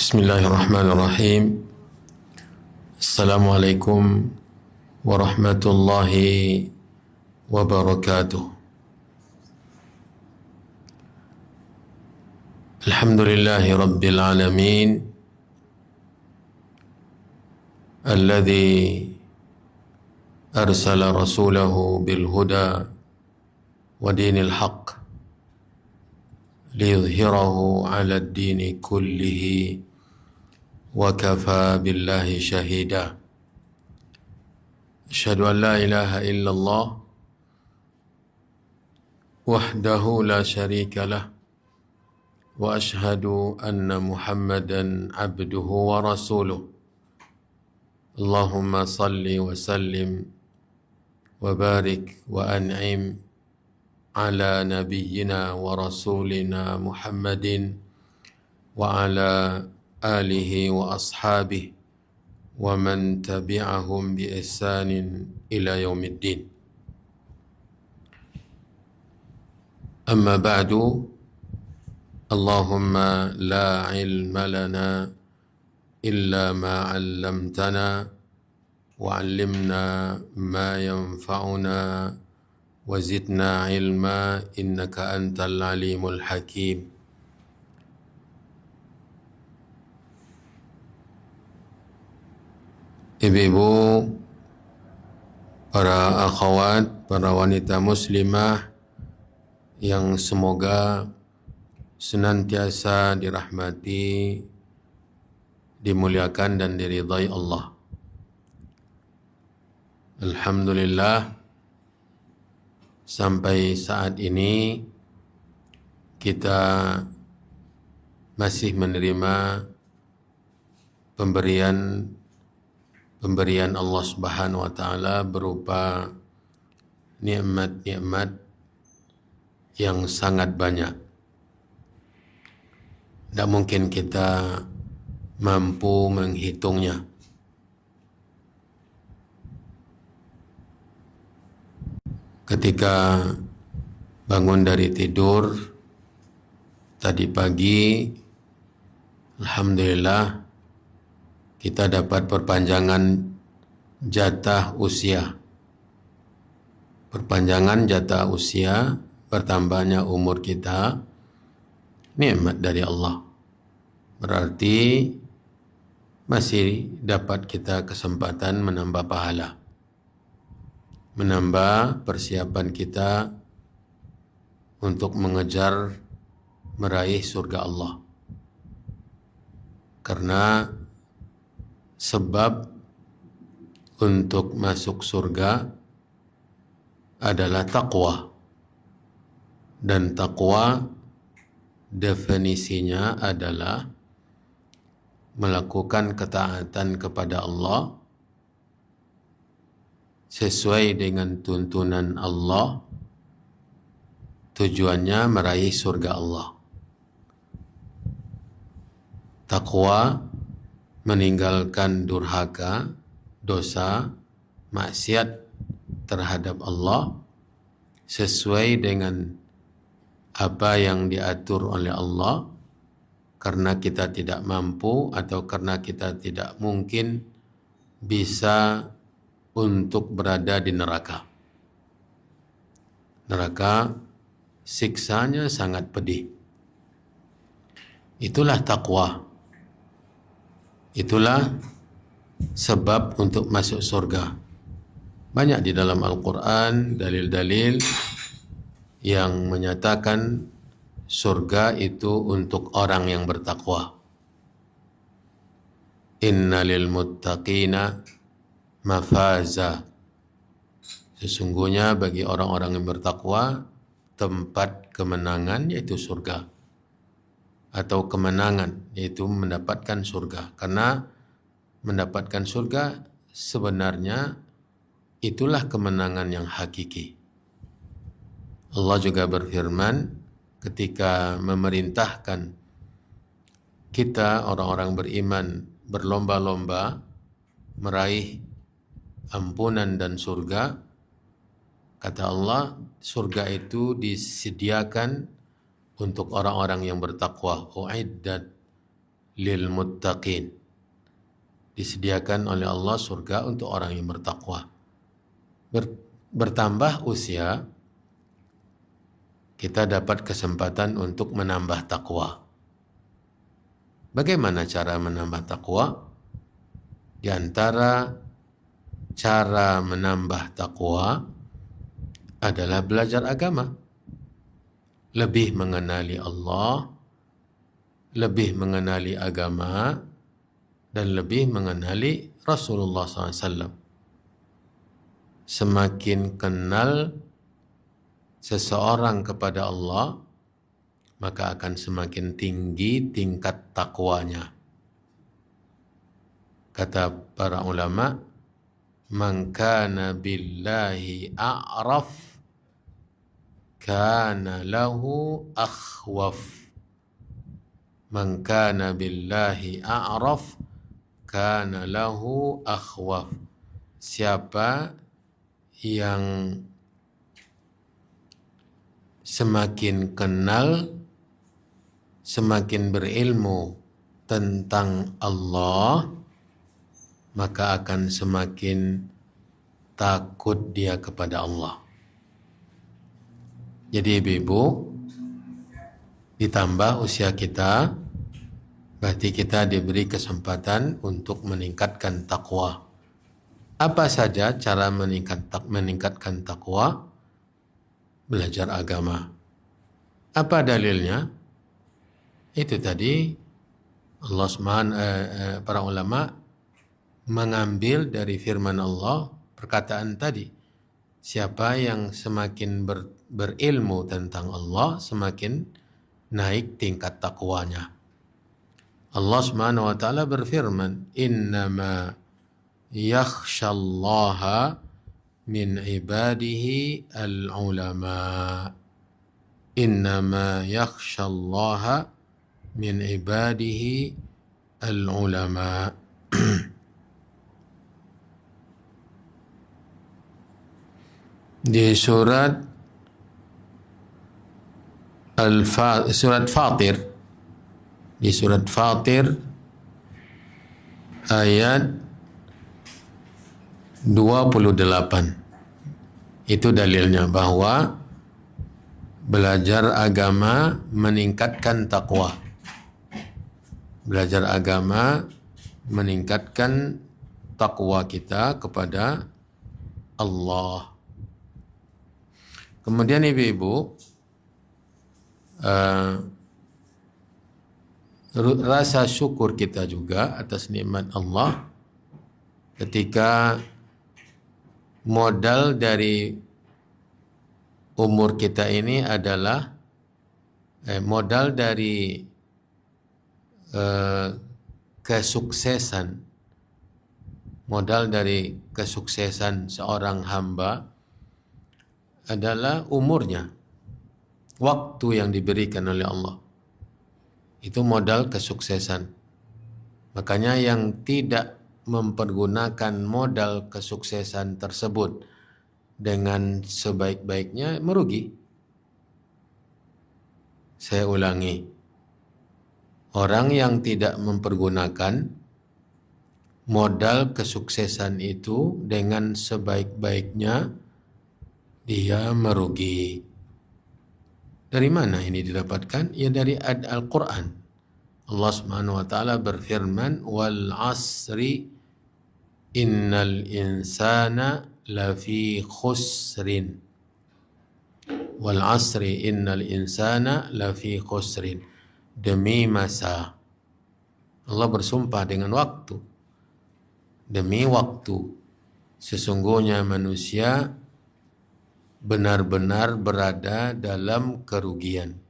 Bismillahirrahmanirrahim. Assalamualaikum warahmatullahi wabarakatuh. Alhamdulillahi rabbil alamin, alladhi arsala rasulahu bil huda wa dinil haqq liyudhhirahu 'ala ad-dini kullihi wa kafa billahi shahida. Asyhadu an la ilaha illallah wahdahu la syarika lah wa asyhadu anna Muhammadan abduhu wa rasuluh. Allahumma salli wa sallim wa barik wa an'im ala nabiyyina wa rasulina Muhammadin wa ala alihi wa ashabihi wa man tabi'ahum bi ihsanin ila yaumiddin. Amma ba'du, Allahumma la ilma lana illa ma 'allamtana wa 'allimna ma yanfa'una wa zidna ilma innaka antal alimul hakim. Ibu-ibu, para akhwat, para wanita muslimah yang semoga senantiasa dirahmati, dimuliakan dan diridhai Allah. Alhamdulillah, sampai saat ini kita masih menerima pemberian Allah Subhanahu wa taala berupa nikmat-nikmat yang sangat banyak. Tidak mungkin kita mampu menghitungnya. Ketika bangun dari tidur tadi pagi, alhamdulillah kita dapat perpanjangan jatah usia. Perpanjangan jatah usia, bertambahnya umur kita, nikmat dari Allah. Berarti masih dapat kita kesempatan menambah pahala, menambah persiapan kita untuk mengejar meraih surga Allah. Karena sebab untuk masuk surga adalah taqwa. Dan taqwa definisinya adalah melakukan ketaatan kepada Allah sesuai dengan tuntunan Allah, tujuannya meraih surga Allah. Taqwa meninggalkan durhaka, dosa, maksiat terhadap Allah sesuai dengan apa yang diatur oleh Allah, karena kita tidak mampu atau karena kita tidak mungkin bisa untuk berada di neraka. Neraka siksanya sangat pedih. Itulah taqwa. Itulah sebab untuk masuk surga. Banyak di dalam Al-Quran dalil-dalil yang menyatakan surga itu untuk orang yang bertakwa. Inna lil muttaqina mafaza. Sesungguhnya bagi orang-orang yang bertakwa tempat kemenangan yaitu surga. Atau kemenangan yaitu mendapatkan surga. Karena mendapatkan surga sebenarnya itulah kemenangan yang hakiki. Allah juga berfirman ketika memerintahkan kita orang-orang beriman berlomba-lomba meraih ampunan dan surga. Kata Allah, surga itu disediakan untuk orang-orang yang bertakwa. Uiddat lil muttaqin. Disediakan oleh Allah surga untuk orang yang bertakwa. Bertambah usia, kita dapat kesempatan untuk menambah takwa. Bagaimana cara menambah takwa? Di antara cara menambah takwa adalah belajar agama, lebih mengenali Allah, lebih mengenali agama, dan lebih mengenali Rasulullah SAW. Semakin kenal seseorang kepada Allah, maka akan semakin tinggi tingkat takwanya. Kata para ulama, man kana billahi a'raf kana lahu akhwaf. Man kana billahi a'raf kana lahu akhwaf. Siapa yang semakin kenal, semakin berilmu tentang Allah, maka akan semakin takut dia kepada Allah. Jadi ibu-ibu, ditambah usia kita, berarti kita diberi kesempatan untuk meningkatkan takwa. Apa saja cara meningkatkan takwa? Belajar agama. Apa dalilnya? Itu tadi Allah para ulama mengambil dari firman Allah perkataan tadi. Siapa yang semakin berilmu tentang Allah, semakin naik tingkat takwanya. Allah Subhanahu wa taala berfirman, "Innama yakhshallaha min ibadihi al-ulama." Innama yakhshallaha min ibadihi al-ulama. Di surat Fatir, di surat Fatir ayat 28, itu dalilnya bahwa belajar agama meningkatkan takwa. Belajar agama meningkatkan takwa kita kepada Allah. Kemudian ibu-ibu, rasa syukur kita juga atas nikmat Allah ketika modal dari umur kita ini adalah modal dari kesuksesan seorang hamba adalah umurnya, waktu yang diberikan oleh Allah. Itu modal kesuksesan. Makanya yang tidak mempergunakan modal kesuksesan tersebut dengan sebaik-baiknya merugi. Saya ulangi, orang yang tidak mempergunakan modal kesuksesan itu dengan sebaik-baiknya, dia merugi. Dari mana ini didapatkan? Ya dari Al-Quran. Allah Subhanahu wa taala berfirman, "Wal 'asri innal insana lafi khusrin." Wal 'asri innal insana lafi khusrin. Demi masa. Allah bersumpah dengan waktu. Demi waktu. Sesungguhnya manusia benar-benar berada dalam kerugian.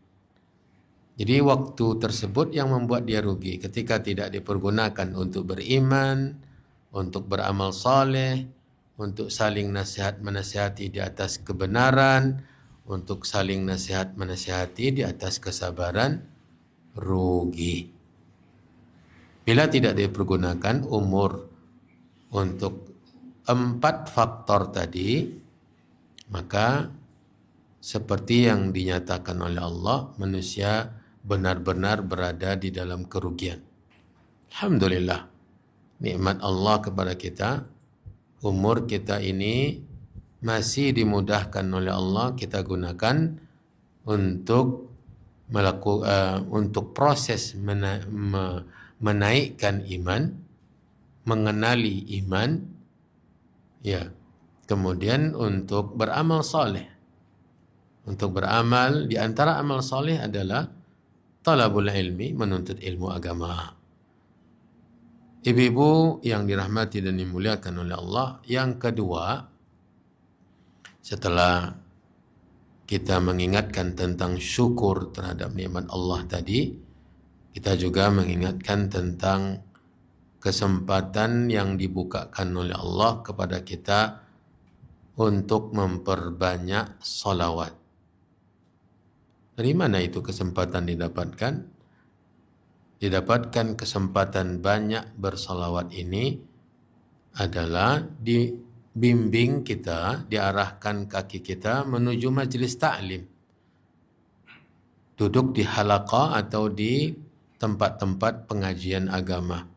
Jadi waktu tersebut yang membuat dia rugi ketika tidak dipergunakan untuk beriman, untuk beramal saleh, untuk saling menasihati di atas kebenaran, untuk saling menasihati di atas kesabaran, rugi. Bila tidak dipergunakan umur untuk 4 faktor tadi, maka seperti yang dinyatakan oleh Allah, manusia benar-benar berada di dalam kerugian. Alhamdulillah, nikmat Allah kepada kita, umur kita ini masih dimudahkan oleh Allah kita gunakan untuk untuk proses menaikkan iman, mengenali iman, ya, kemudian untuk beramal saleh. Untuk beramal, di antara amal saleh adalah talabul ilmi, menuntut ilmu agama. Ibu-ibu yang dirahmati dan dimuliakan oleh Allah, yang kedua, setelah kita mengingatkan tentang syukur terhadap nikmat Allah tadi, kita juga mengingatkan tentang kesempatan yang dibukakan oleh Allah kepada kita untuk memperbanyak salawat. Dari mana itu kesempatan didapatkan? Didapatkan kesempatan banyak bersalawat ini adalah dibimbing kita, diarahkan kaki kita menuju majelis ta'lim. Duduk di halaqah atau di tempat-tempat pengajian agama.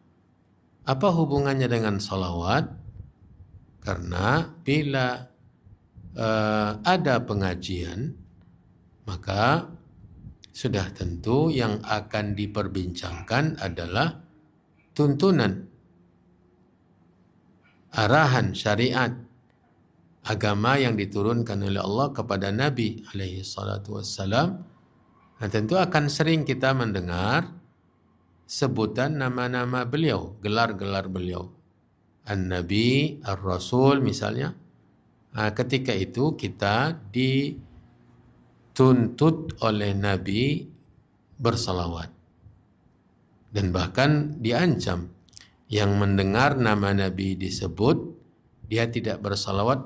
Apa hubungannya dengan salawat? Karena bila ada pengajian, maka sudah tentu yang akan diperbincangkan adalah tuntunan, arahan syariat agama yang diturunkan oleh Allah kepada Nabi alaihi salatu wassalam. Nah, tentu akan sering kita mendengar sebutan nama-nama beliau, gelar-gelar beliau. An-Nabi, Ar-Rasul misalnya. Nah, ketika itu kita dituntut oleh Nabi bersalawat. Dan bahkan diancam, yang mendengar nama Nabi disebut, dia tidak bersalawat,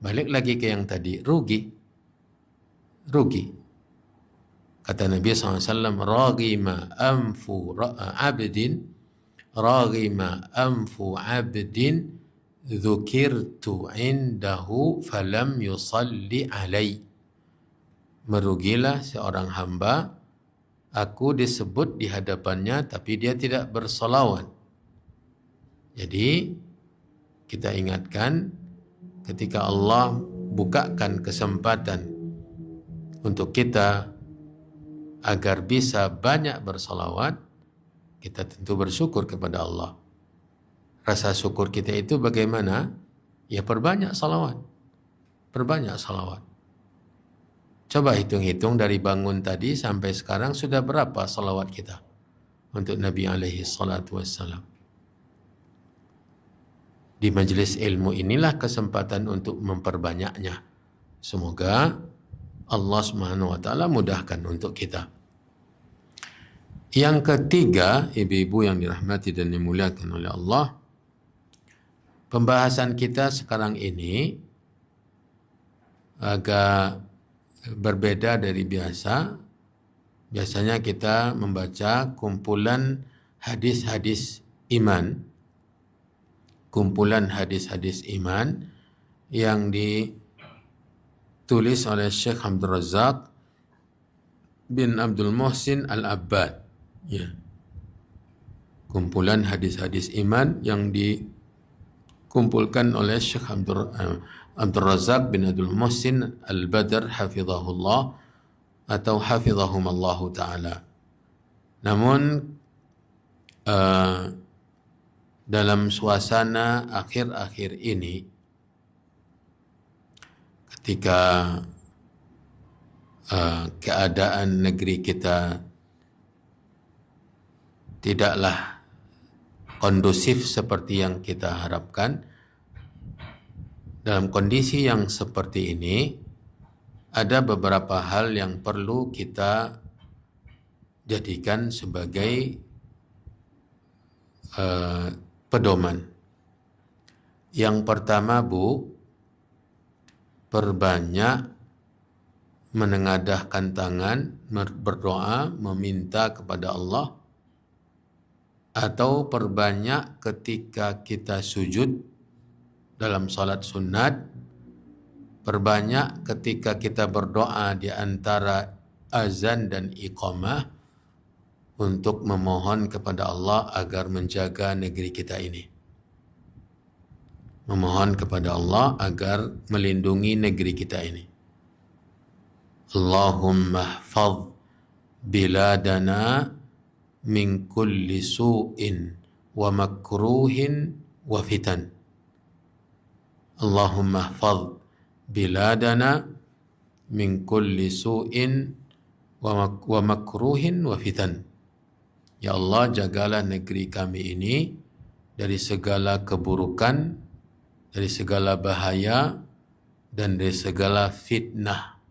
balik lagi ke yang tadi, rugi. Kata Nabi SAW, raghima anfu abdin dzukirtu indahu falam yusalli alai. Merugilah seorang hamba, aku disebut di hadapannya tapi dia tidak bersalawat. Jadi kita ingatkan, ketika Allah bukakan kesempatan untuk kita agar bisa banyak bersalawat, kita tentu bersyukur kepada Allah. Rasa syukur kita itu bagaimana? Ya perbanyak salawat. Perbanyak salawat. Coba hitung-hitung dari bangun tadi sampai sekarang sudah berapa salawat kita untuk Nabi alaihi salatu wassalam. Di majelis ilmu inilah kesempatan untuk memperbanyaknya. Semoga Allah Subhanahu wa taala mudahkan untuk kita. Yang ketiga, ibu-ibu yang dirahmati dan dimuliakan oleh Allah, pembahasan kita sekarang ini agak berbeda dari biasa. Biasanya kita membaca kumpulan hadis-hadis iman, yang ditulis oleh Syekh Abdul Razak bin Abdul Muhsin Al-Abbad. Ya. Kumpulan hadis-hadis iman yang dikumpulkan oleh Syekh Abdul Razak bin Abdul Muhsin Al-Badr hafizahullah atau hafizahumallahu ta'ala. Namun dalam suasana akhir-akhir ini, ketika keadaan negeri kita tidaklah kondusif seperti yang kita harapkan, dalam kondisi yang seperti ini, ada beberapa hal yang perlu kita jadikan sebagai pedoman. Yang pertama, Bu, perbanyak menengadahkan tangan, berdoa, meminta kepada Allah, atau perbanyak ketika kita sujud dalam salat sunat, perbanyak ketika kita berdoa di antara azan dan iqamah untuk memohon kepada Allah agar menjaga negeri kita ini. Memohon kepada Allah agar melindungi negeri kita ini. Allahumma hfadz biladana min kulli su'in wa makruhin wa fitan. Allahumma hfadz biladana min kulli su'in wa makruhin wa fitan. Ya Allah, jagalah negeri kami ini dari segala keburukan, dari segala bahaya, dan dari segala fitnah.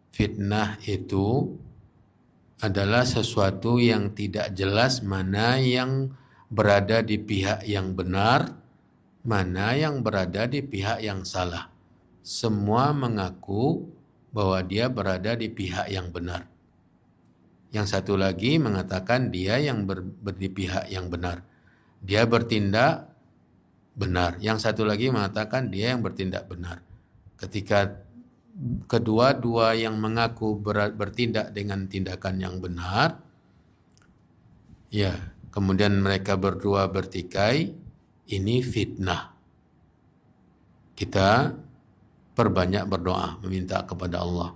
Fitnah itu adalah sesuatu yang tidak jelas mana yang berada di pihak yang benar, mana yang berada di pihak yang salah. Semua mengaku bahwa dia berada di pihak yang benar. Yang satu lagi mengatakan dia yang di pihak yang benar. Dia bertindak benar. Yang satu lagi mengatakan dia yang bertindak benar. Ketika kedua-dua yang mengaku bertindak dengan tindakan yang benar, ya, kemudian mereka berdua bertikai, ini fitnah. Kita perbanyak berdoa, meminta kepada Allah.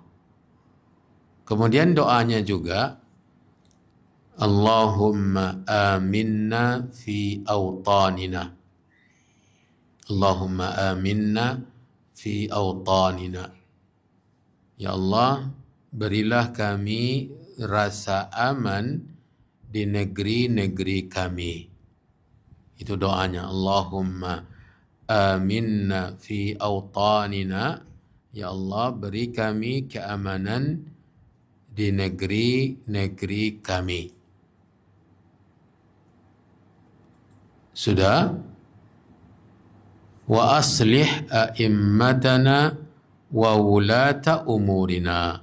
Kemudian doanya juga, Allahumma aminna fi awtanina. Allahumma aminna fi awtanina. Ya Allah, berilah kami rasa aman di negeri-negeri kami. Itu doanya. Allahumma aminna fi awtanina. Ya Allah, beri kami keamanan di negeri-negeri kami. Sudah? Wa aslih a'immatana wa wulata umurina.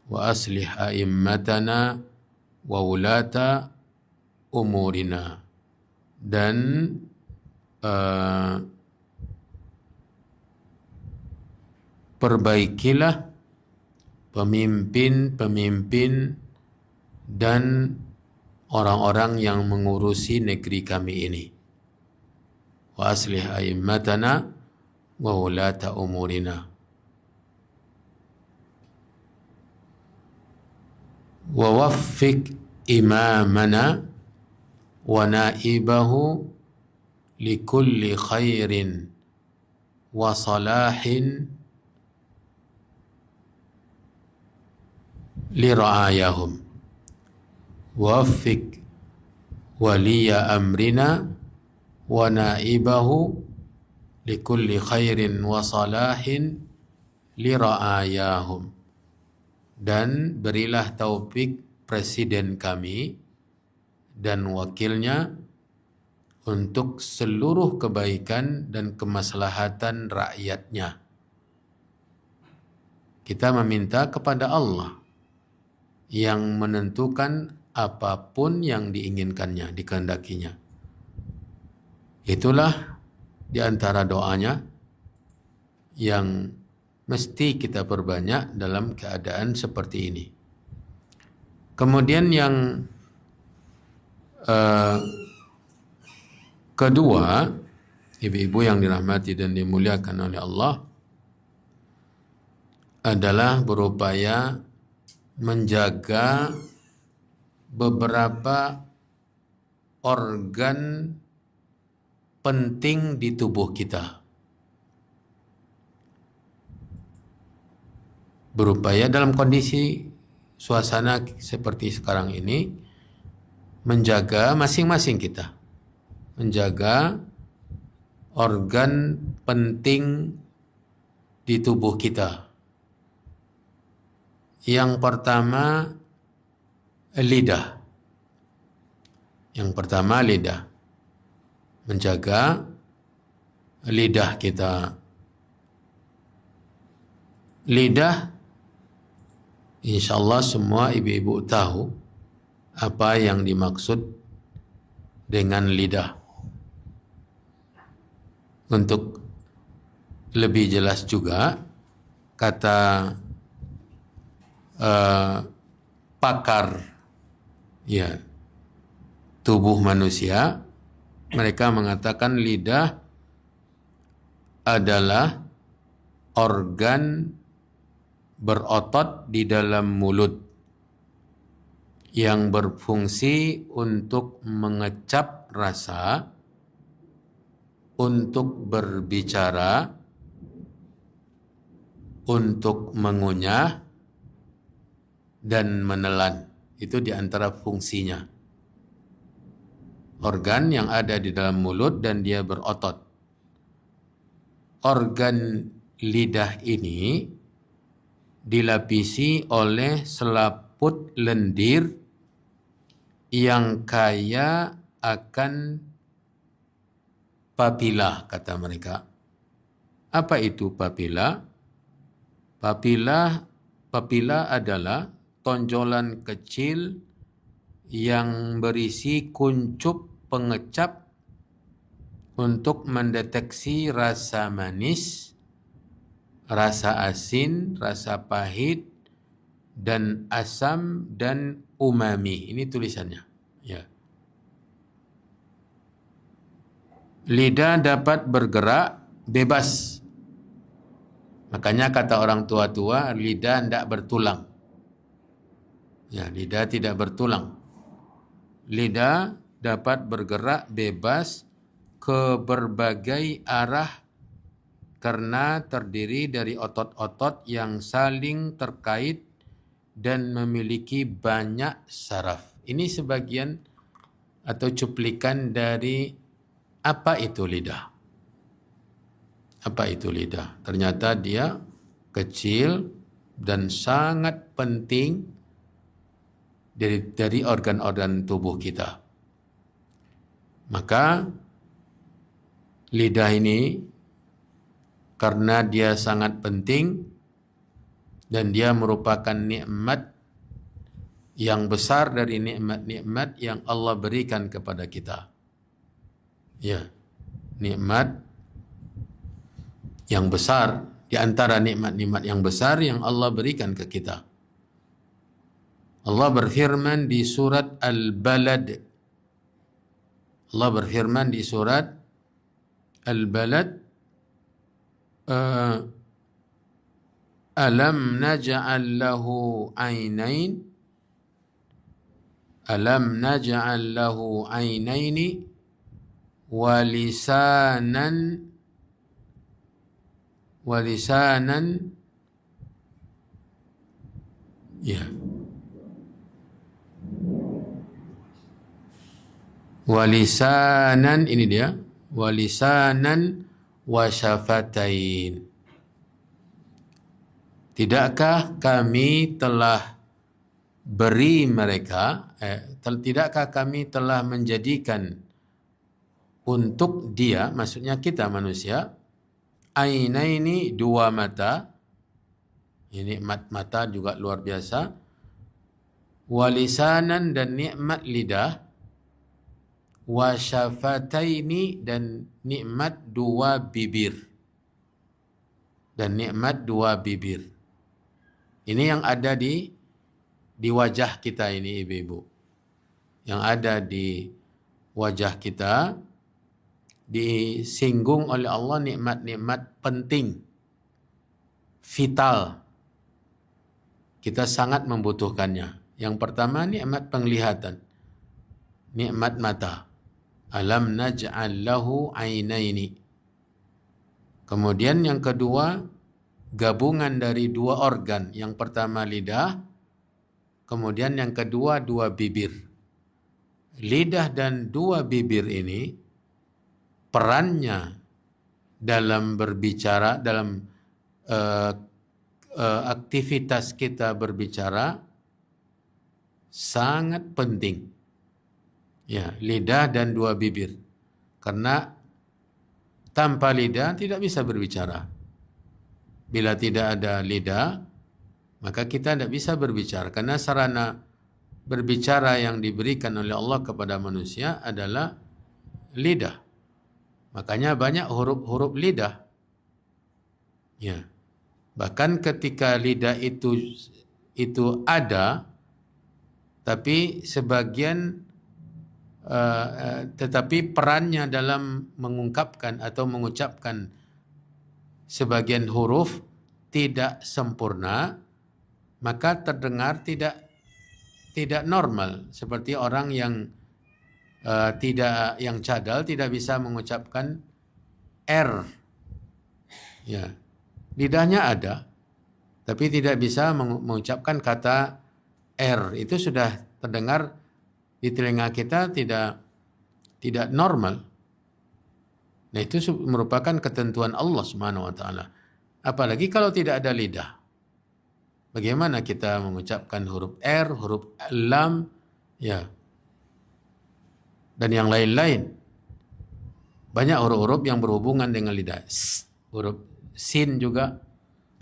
Wa aslih a'immatana wa wulata umurina. Dan perbaikilah pemimpin-pemimpin dan orang-orang yang mengurusi negeri kami ini. Wa aslih a'immatana wa wulata umurina. Wa waffiq imamana wa naibahu likulli khairin wa salahin lira'ayahum. Waffiq waliya amrina wa naibahu likulli khairin wa salahin lira'ayahum. Dan berilah taufik presiden kami dan wakilnya untuk seluruh kebaikan dan kemaslahatan rakyatnya. Kita meminta kepada Allah yang menentukan apapun yang diinginkannya, dikehendakinya. Itulah di antara doanya yang mesti kita perbanyak dalam keadaan seperti ini. Kemudian yang kedua, ibu-ibu yang dirahmati dan dimuliakan oleh Allah, adalah berupaya menjaga beberapa organ penting di tubuh kita. Berupaya dalam kondisi suasana seperti sekarang ini, menjaga masing-masing kita, menjaga organ penting di tubuh kita. Yang pertama, lidah. Yang pertama, lidah. Menjaga lidah kita. Lidah, insya Allah semua ibu-ibu tahu apa yang dimaksud dengan lidah. Untuk lebih jelas juga, kata pakar ya tubuh manusia, mereka mengatakan lidah adalah organ berotot di dalam mulut yang berfungsi untuk mengecap rasa, untuk berbicara, untuk mengunyah, dan menelan. Itu di antara fungsinya. Organ yang ada di dalam mulut dan dia berotot. Organ lidah ini dilapisi oleh selaput lendir yang kaya akan papila, kata mereka. Apa itu papila? Papila adalah tonjolan kecil yang berisi kuncup pengecap untuk mendeteksi rasa manis, rasa asin, rasa pahit, dan asam dan umami. Ini tulisannya. Ya. Lidah dapat bergerak bebas. Makanya kata orang tua-tua, lidah tidak bertulang. Ya, lidah tidak bertulang. Lidah dapat bergerak bebas ke berbagai arah karena terdiri dari otot-otot yang saling terkait dan memiliki banyak saraf. Ini sebagian atau cuplikan dari apa itu lidah. Apa itu lidah? Ternyata dia kecil dan sangat penting dari organ-organ tubuh kita. Maka lidah ini karena dia sangat penting dan dia merupakan nikmat yang besar dari nikmat-nikmat yang Allah berikan kepada kita. Ya, nikmat yang besar di antara nikmat-nikmat yang besar yang Allah berikan ke kita. Allah berfirman di surat Al-Balad. Allah berfirman di surat Al-Balad, alam naj'al lahu ainain, alam naj'al lahu ainaini wa lisanan ya walisanan, ini dia, walisanan wa syafatain. Tidakkah kami telah beri mereka, tidakkah kami telah menjadikan untuk dia, maksudnya kita manusia, ainaini, dua mata, ini nikmat mata juga luar biasa, walisanan dan nikmat lidah, wa syafataini dan nikmat dua bibir. Dan nikmat dua bibir. Ini yang ada di wajah kita ini, ibu-ibu. Yang ada di wajah kita disinggung oleh Allah nikmat-nikmat penting, vital. Kita sangat membutuhkannya. Yang pertama nikmat penglihatan. Nikmat mata. Alam naj'al lahu ainaini. Kemudian yang kedua, gabungan dari dua organ. Yang pertama lidah, kemudian yang kedua dua bibir. Lidah dan dua bibir ini perannya dalam berbicara, dalam aktivitas kita berbicara sangat penting. Ya, lidah dan dua bibir. Karena tanpa lidah tidak bisa berbicara. Bila tidak ada lidah, maka kita tidak bisa berbicara. Karena sarana berbicara yang diberikan oleh Allah kepada manusia adalah lidah. Makanya banyak huruf-huruf lidah. Ya. Bahkan ketika lidah itu ada, tapi tetapi perannya dalam mengungkapkan atau mengucapkan sebagian huruf tidak sempurna, maka terdengar tidak normal, seperti orang yang cadal tidak bisa mengucapkan R. Ya, lidahnya ada, tapi tidak bisa mengucapkan kata R. Itu sudah terdengar di telinga kita tidak normal. Nah, itu merupakan ketentuan Allah Subhanahu wa taala. Apalagi kalau tidak ada lidah. Bagaimana kita mengucapkan huruf R, huruf lam, ya, dan yang lain-lain. Banyak huruf-huruf yang berhubungan dengan lidah. Huruf sin juga,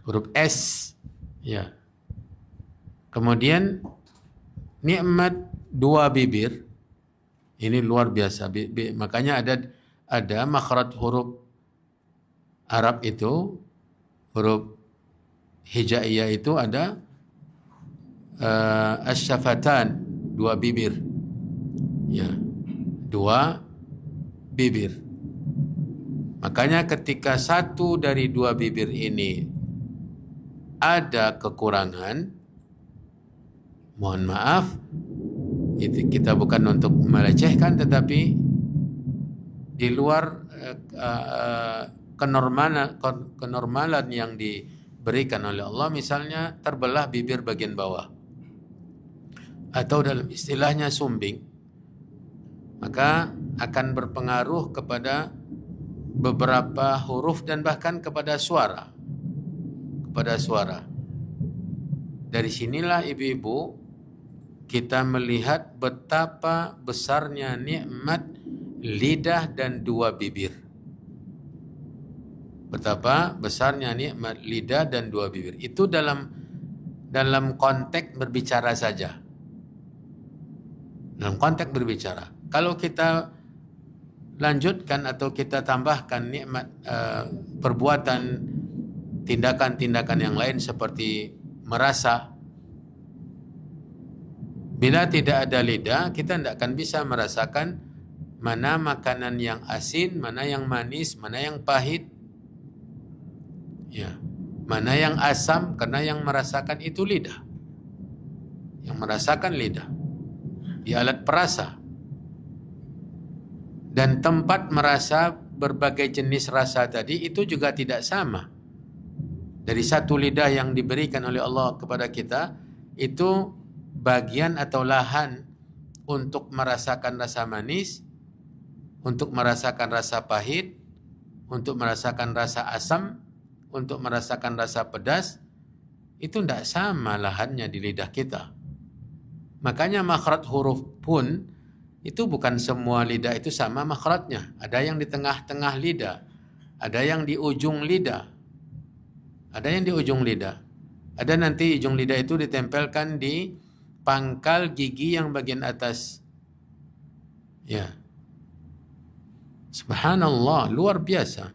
huruf S, ya. Kemudian nikmat dua bibir ini luar biasa. Makanya ada makhraj huruf Arab itu, huruf hijaiyah itu ada asyafatan, dua bibir. Ya, dua bibir. Makanya ketika satu dari dua bibir ini ada kekurangan, mohon maaf, itu kita bukan untuk melecehkan, tetapi di luar kenormalan yang diberikan oleh Allah, misalnya terbelah bibir bagian bawah atau dalam istilahnya sumbing, maka akan berpengaruh kepada beberapa huruf dan bahkan kepada suara. Dari sinilah ibu-ibu kita melihat betapa besarnya nikmat lidah dan dua bibir. Betapa besarnya nikmat lidah dan dua bibir. Itu dalam konteks berbicara saja. Dalam konteks berbicara. Kalau kita lanjutkan atau kita tambahkan nikmat perbuatan, tindakan-tindakan yang lain seperti merasa. Bila tidak ada lidah, kita tidak akan bisa merasakan mana makanan yang asin, mana yang manis, mana yang pahit, ya, mana yang asam, karena yang merasakan itu lidah. Yang merasakan lidah di alat perasa. Dan tempat merasa berbagai jenis rasa tadi itu juga tidak sama. Dari satu lidah yang diberikan oleh Allah kepada kita, itu bagian atau lahan untuk merasakan rasa manis, untuk merasakan rasa pahit, untuk merasakan rasa asam, untuk merasakan rasa pedas, itu tidak sama lahannya di lidah kita. Makanya makhraj huruf pun itu bukan semua lidah itu sama makhrajnya. Ada yang di tengah-tengah lidah, ada yang di ujung lidah, ada yang di ujung lidah. Ada nanti ujung lidah itu ditempelkan di pangkal gigi yang bagian atas. Ya. Subhanallah, luar biasa.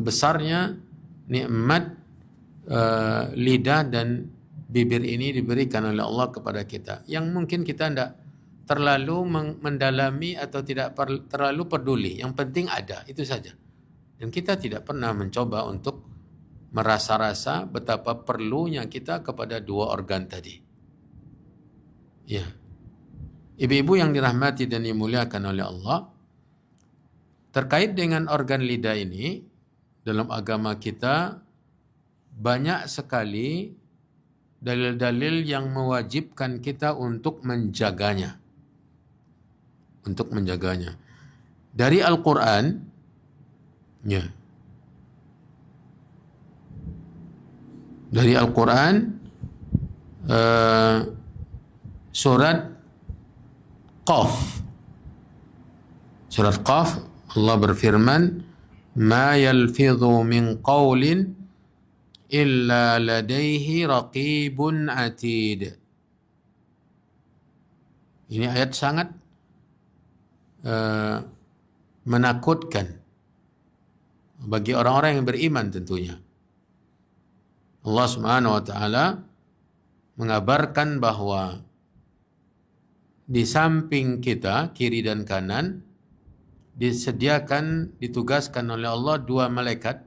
Besarnya nikmat lidah dan bibir ini diberikan oleh Allah kepada kita. Yang mungkin kita tidak terlalu mendalami atau tidak terlalu peduli. Yang penting ada, itu saja. Dan kita tidak pernah mencoba untuk merasa-rasa betapa perlunya kita kepada dua organ tadi. Ya. Ibu-ibu yang dirahmati dan dimuliakan oleh Allah, terkait dengan organ lidah ini, dalam agama kita banyak sekali dalil-dalil yang mewajibkan kita untuk menjaganya. Dari Al-Quran, ya. Dari Al-Quran, surat Qaf. Surat Qaf, Allah berfirman, "Ma yalfidhu min qawlin illa ladaihi raqibun atid." Ini ayat sangat menakutkan bagi orang-orang yang beriman tentunya. Allah Subhanahu wa taala mengabarkan bahwa di samping kita, kiri dan kanan, ditugaskan oleh Allah dua malaikat.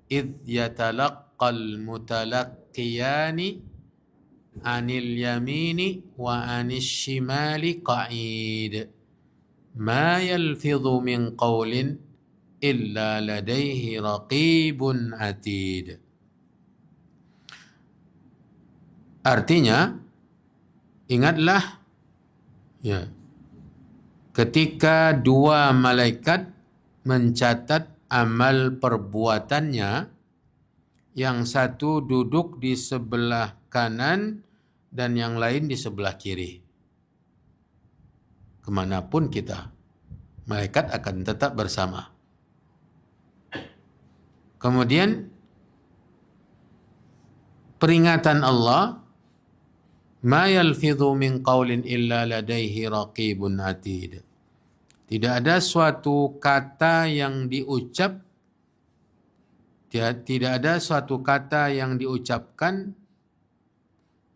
Idh yatalaqqal mutalaqqiyani anil yamini wa anis shimali qa'id. Ma yalfidhu min qawlin illa ladaihi raqibun atid. Artinya, ingatlah ya, ketika dua malaikat mencatat amal perbuatannya, yang satu duduk di sebelah kanan dan yang lain di sebelah kiri. Kemanapun kita, malaikat akan tetap bersama. Kemudian peringatan Allah, ma yalfidhu min qawlin illa ladaihi raqibun atid. Tidak ada suatu kata yang diucapkan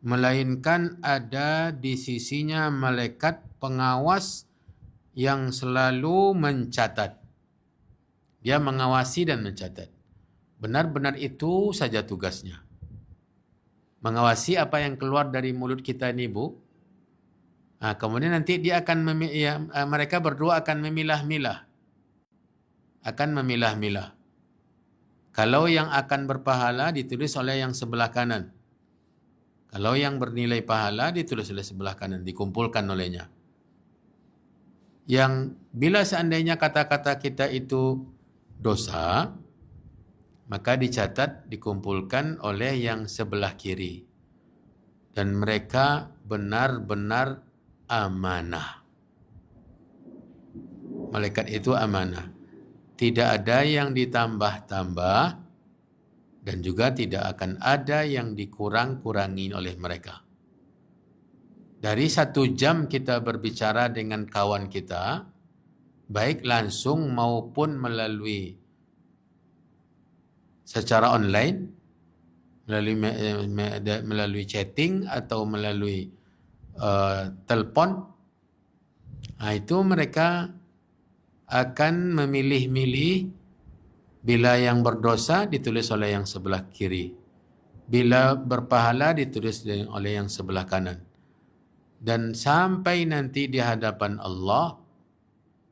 melainkan ada di sisinya malaikat pengawas yang selalu mencatat. Dia mengawasi dan mencatat. Benar-benar itu saja tugasnya. Mengawasi apa yang keluar dari mulut kita ini, Bu. Nah, kemudian nanti dia akan mereka berdua akan memilah-milah. Kalau yang akan berpahala ditulis oleh yang sebelah kanan. Kalau yang bernilai pahala ditulis oleh sebelah kanan, dikumpulkan olehnya. Yang bila seandainya kata-kata kita itu dosa, maka dicatat, dikumpulkan oleh yang sebelah kiri. Dan mereka benar-benar amanah. Malaikat itu amanah. Tidak ada yang ditambah-tambah dan juga tidak akan ada yang dikurang-kurangi oleh mereka. Dari 1 jam kita berbicara dengan kawan kita, baik langsung maupun secara online, melalui chatting atau melalui telepon, itu mereka akan memilih-milih. Bila yang berdosa ditulis oleh yang sebelah kiri, bila berpahala ditulis oleh yang sebelah kanan. Dan sampai nanti di hadapan Allah,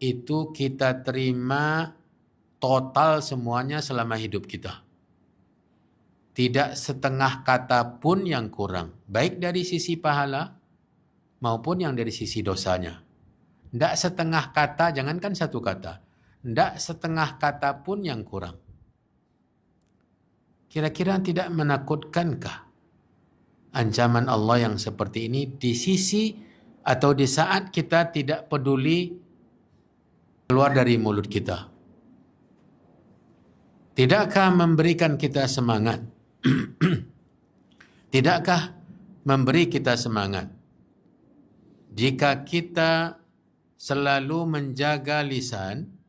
itu kita terima total semuanya selama hidup kita. Tidak setengah kata pun yang kurang, baik dari sisi pahala maupun yang dari sisi dosanya. Tidak setengah kata, jangankan satu kata. Tidak setengah kata pun yang kurang. Kira-kira tidak menakutkankah ancaman Allah yang seperti ini di sisi atau di saat kita tidak peduli keluar dari mulut kita? Tidakkah memberikan kita semangat? Tidakkah memberi kita semangat jika kita selalu menjaga lisan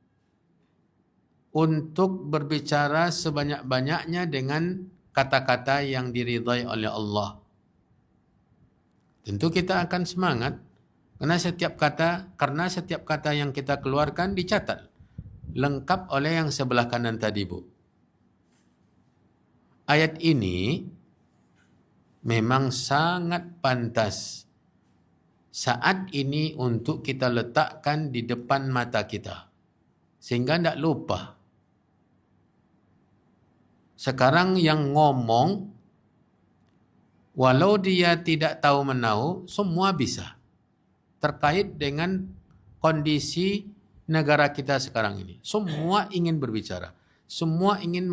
untuk berbicara sebanyak-banyaknya dengan kata-kata yang diridhai oleh Allah? Tentu kita akan semangat karena setiap kata yang kita keluarkan dicatat lengkap oleh yang sebelah kanan tadi, Bu. Ayat ini memang sangat pantas saat ini untuk kita letakkan di depan mata kita sehingga tidak lupa. Sekarang yang ngomong, walau dia tidak tahu menahu, semua bisa. Terkait dengan kondisi negara kita sekarang ini. Semua ingin berbicara. Semua ingin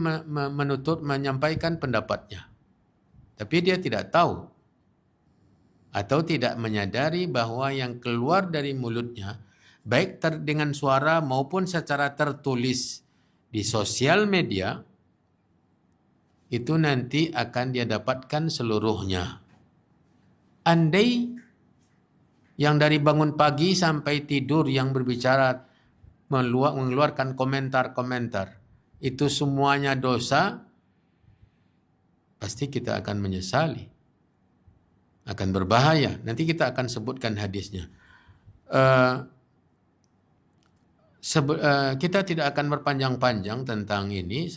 menyampaikan pendapatnya. Tapi dia tidak tahu atau tidak menyadari bahwa yang keluar dari mulutnya, baik dengan suara maupun secara tertulis di sosial media, itu nanti akan dia dapatkan seluruhnya. Andai yang dari bangun pagi sampai tidur yang berbicara, mengeluarkan komentar-komentar, itu semuanya dosa, pasti kita akan menyesali. akan berbahaya. Nanti kita akan sebutkan hadisnya. Uh, kita tidak akan berpanjang-panjang tentang ini.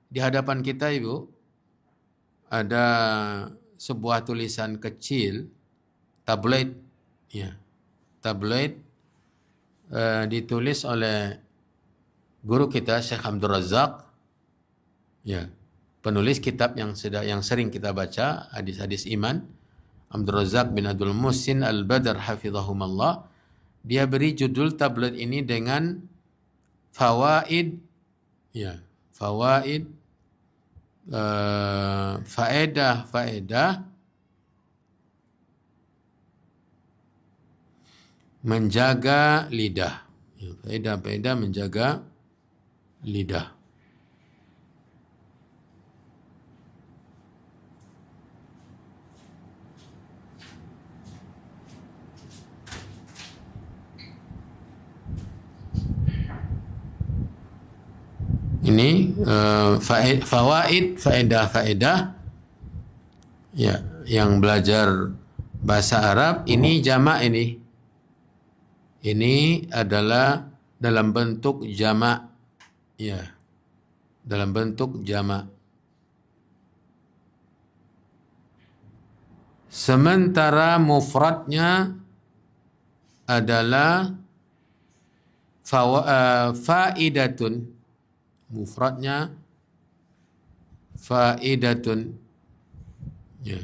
Di hadapan kita, Ibu, ada sebuah tulisan kecil, tabloid, ya, tabloid, ditulis oleh guru kita Syekh Abdul Razak, ya, penulis kitab yang sering kita baca, hadis-hadis iman, Abdul Razak bin Abdul Muhsin Al-Badr hafizahumullah. Dia beri judul tablet ini dengan fawaid, ya, fawaid, faedah menjaga lidah, ya, faedah menjaga lidah. Ini faedah, ya, yang belajar bahasa Arab ini jamak ini. Ini adalah dalam bentuk jamak, ya, dalam bentuk jamak. Sementara mufradnya adalah faidatun. Mufradnya faidatun, ya.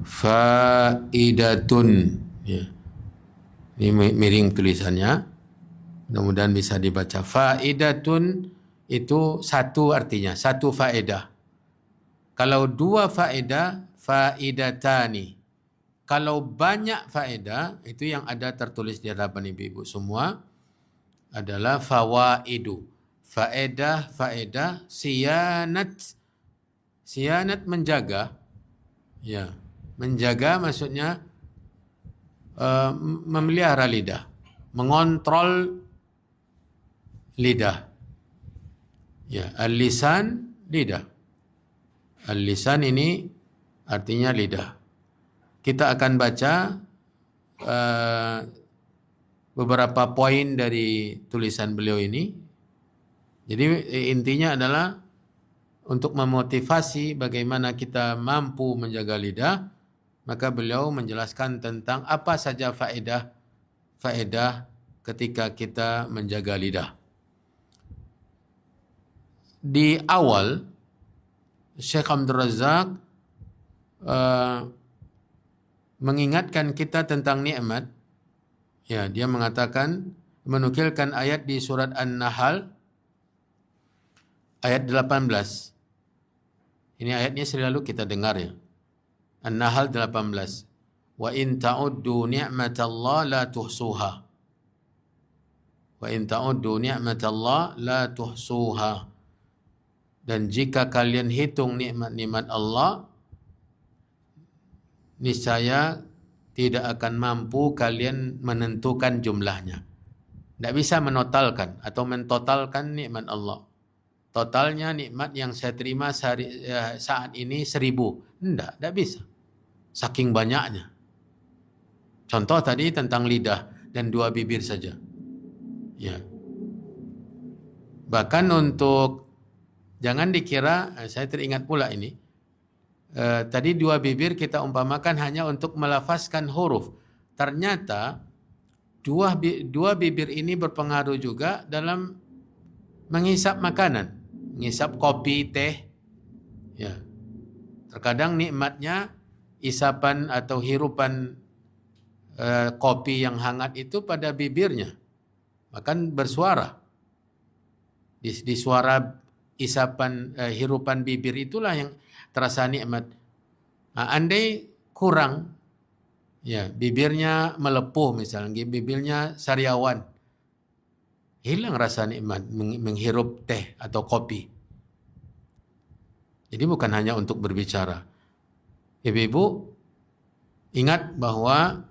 Faidatun, ya. Ini miring tulisannya, mudah-mudahan bisa dibaca. Faidatun itu satu, artinya satu faedah. Kalau dua faedah, faidatani. Kalau banyak faedah, itu yang ada tertulis di hadapan ibu-ibu semua adalah fawaidu. Faedah, siyanat menjaga. Ya, menjaga maksudnya memelihara lidah, mengontrol lidah. Ya, al-lisan, lidah. Al-lisan ini artinya lidah. Kita akan baca beberapa poin dari tulisan beliau ini. Jadi intinya adalah untuk memotivasi bagaimana kita mampu menjaga lidah, maka beliau menjelaskan tentang apa saja faedah ketika kita menjaga lidah. Di awal, Syekh Abdul Razak mengingatkan kita tentang nikmat. Ya, dia mengatakan, menukilkan ayat di surat An-Nahl ayat 18. Ini ayatnya selalu kita dengar, ya. An-Nahl 18. Wa in ta'uddu ni'matallah la tuhsuha. Wa in ta'uddu ni'matallah la tuhsuha. Dan jika kalian hitung nikmat-nikmat Allah, niscaya tidak akan mampu kalian menentukan jumlahnya. Tidak bisa menotalkan atau mentotalkan nikmat Allah. Totalnya nikmat yang saya terima saat ini 1000. Tidak bisa. Saking banyaknya. Contoh tadi tentang lidah dan 2 bibir saja. Ya. Bahkan untuk, jangan dikira, saya teringat pula ini. Tadi 2 bibir kita umpamakan hanya untuk melafazkan huruf. Ternyata dua bibir ini berpengaruh juga dalam menghisap makanan, menghisap kopi, teh. Ya. Terkadang nikmatnya isapan atau hirupan kopi yang hangat itu pada bibirnya, bahkan bersuara. Di suara isapan hirupan bibir itulah yang terasa nikmat. Andai kurang, ya, bibirnya melepuh misalnya, bibirnya sariawan, hilang rasa nikmat menghirup teh atau kopi. Jadi bukan hanya untuk berbicara. Ibu-ibu, ingat bahwa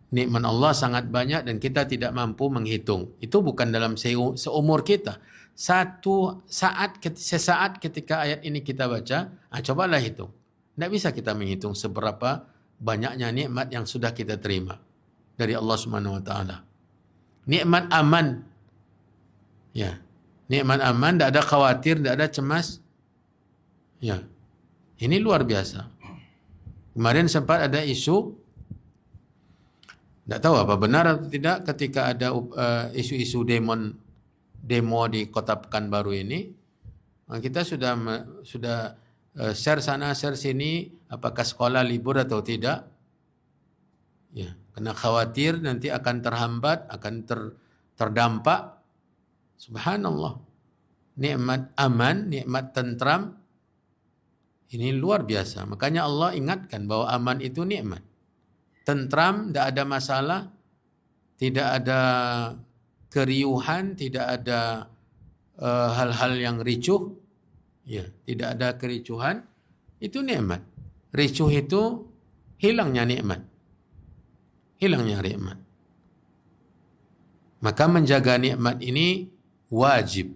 nikmat Allah sangat banyak dan kita tidak mampu menghitung. Itu bukan dalam seumur kita. sesaat ketika ayat ini kita baca, cobalah hitung. Tidak bisa kita menghitung seberapa banyaknya nikmat yang sudah kita terima dari Allah Subhanahu wa taala. Nikmat aman. Ya. Nikmat aman, tidak ada khawatir, tidak ada cemas. Ya. Ini luar biasa. Kemarin sempat ada isu, tidak tahu apa benar atau tidak, ketika ada isu-isu demo di Kota Pekanbaru ini, kita sudah share sana share sini, apakah sekolah libur atau tidak. Ya, karena khawatir nanti akan terhambat, akan terdampak. Subhanallah. Nikmat aman, nikmat tentram, ini luar biasa. Makanya Allah ingatkan bahwa aman itu nikmat. Tentram, tidak ada masalah, tidak ada keriuhan, tidak ada hal-hal yang ricuh, ya, tidak ada kericuhan, itu nikmat. Ricuh itu hilangnya nikmat, hilangnya nikmat. Maka menjaga nikmat ini wajib,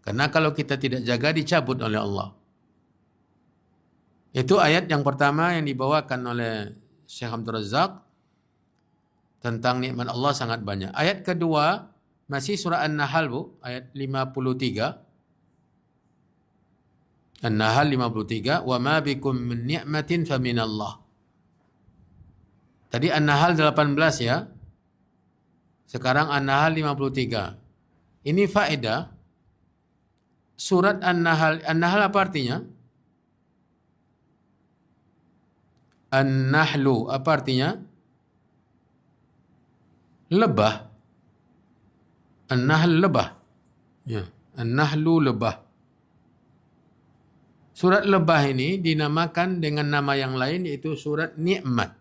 karena kalau kita tidak jaga dicabut oleh Allah. Itu ayat yang pertama yang dibawakan oleh Syekh Abdul Razak tentang nikmat Allah sangat banyak. Ayat kedua masih surah An-Nahl, Bu, ayat 53. An-Nahl 53, "Wa ma bikum min ni'matin faminallah." Tadi An-Nahl 18 ya. Sekarang An-Nahl 53. Ini faedah. Surat An-Nahl, An-Nahl apa artinya? An-Nahlu apa artinya? Lebah. An-Nahl lebah. Ya, An-Nahlu lebah. Surat lebah ini dinamakan dengan nama yang lain, yaitu surat nikmat.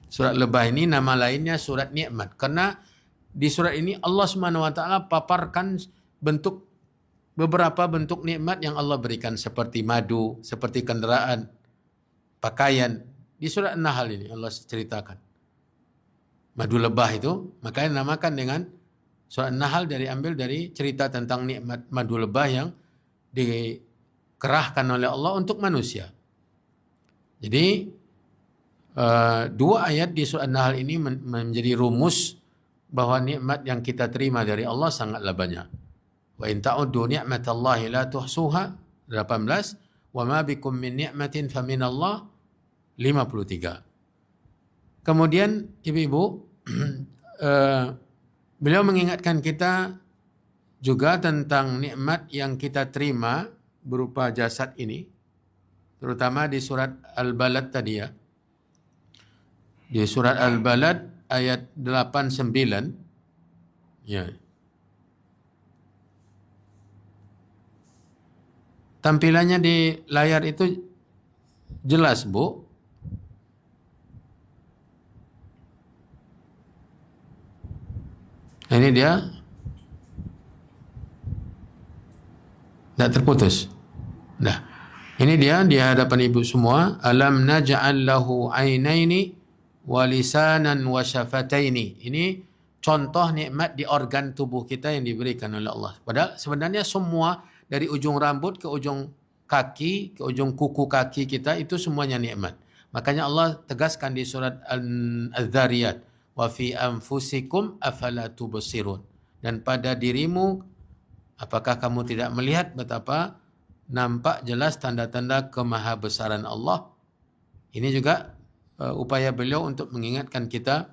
Surat lebah ini nama lainnya surat nikmat, karena di surat ini Allah Subhanahu wa taala paparkan beberapa bentuk nikmat yang Allah berikan, seperti madu, seperti kendaraan, pakaian. Di surat An-Nahl ini Allah ceritakan madu lebah itu, makanya namakan dengan surat An-Nahl, ambil dari cerita tentang nikmat madu lebah yang dikerahkan oleh Allah untuk manusia. Jadi dua ayat di surat An-Nahl ini menjadi rumus bahwa nikmat yang kita terima dari Allah sangatlah banyak. Wa in ta'uddu ni'matallahi la tuhsuha 18, wa ma bikum min ni'matin faminallah 53. Kemudian ibu-ibu, beliau mengingatkan kita juga tentang nikmat yang kita terima berupa jasad ini, terutama di surat Al-Balad tadi ya. Di surat Al-Balad ayat 89, ya. Tampilannya di layar itu jelas, Bu. Ini dia. Tidak terputus. Nah, ini dia di hadapan ibu semua. Alam naj'al lahu ainaini wa lisanan wa syafataini. Ini contoh nikmat di organ tubuh kita yang diberikan oleh Allah. Padahal sebenarnya semua dari ujung rambut ke ujung kaki, ke ujung kuku kaki kita, itu semuanya nikmat. Makanya Allah tegaskan di surat Al-Dzariyat, wa fi anfusikum afala tubsirun. Dan pada dirimu, apakah kamu tidak melihat betapa nampak jelas tanda-tanda kemahabesaran Allah? Ini juga upaya beliau untuk mengingatkan kita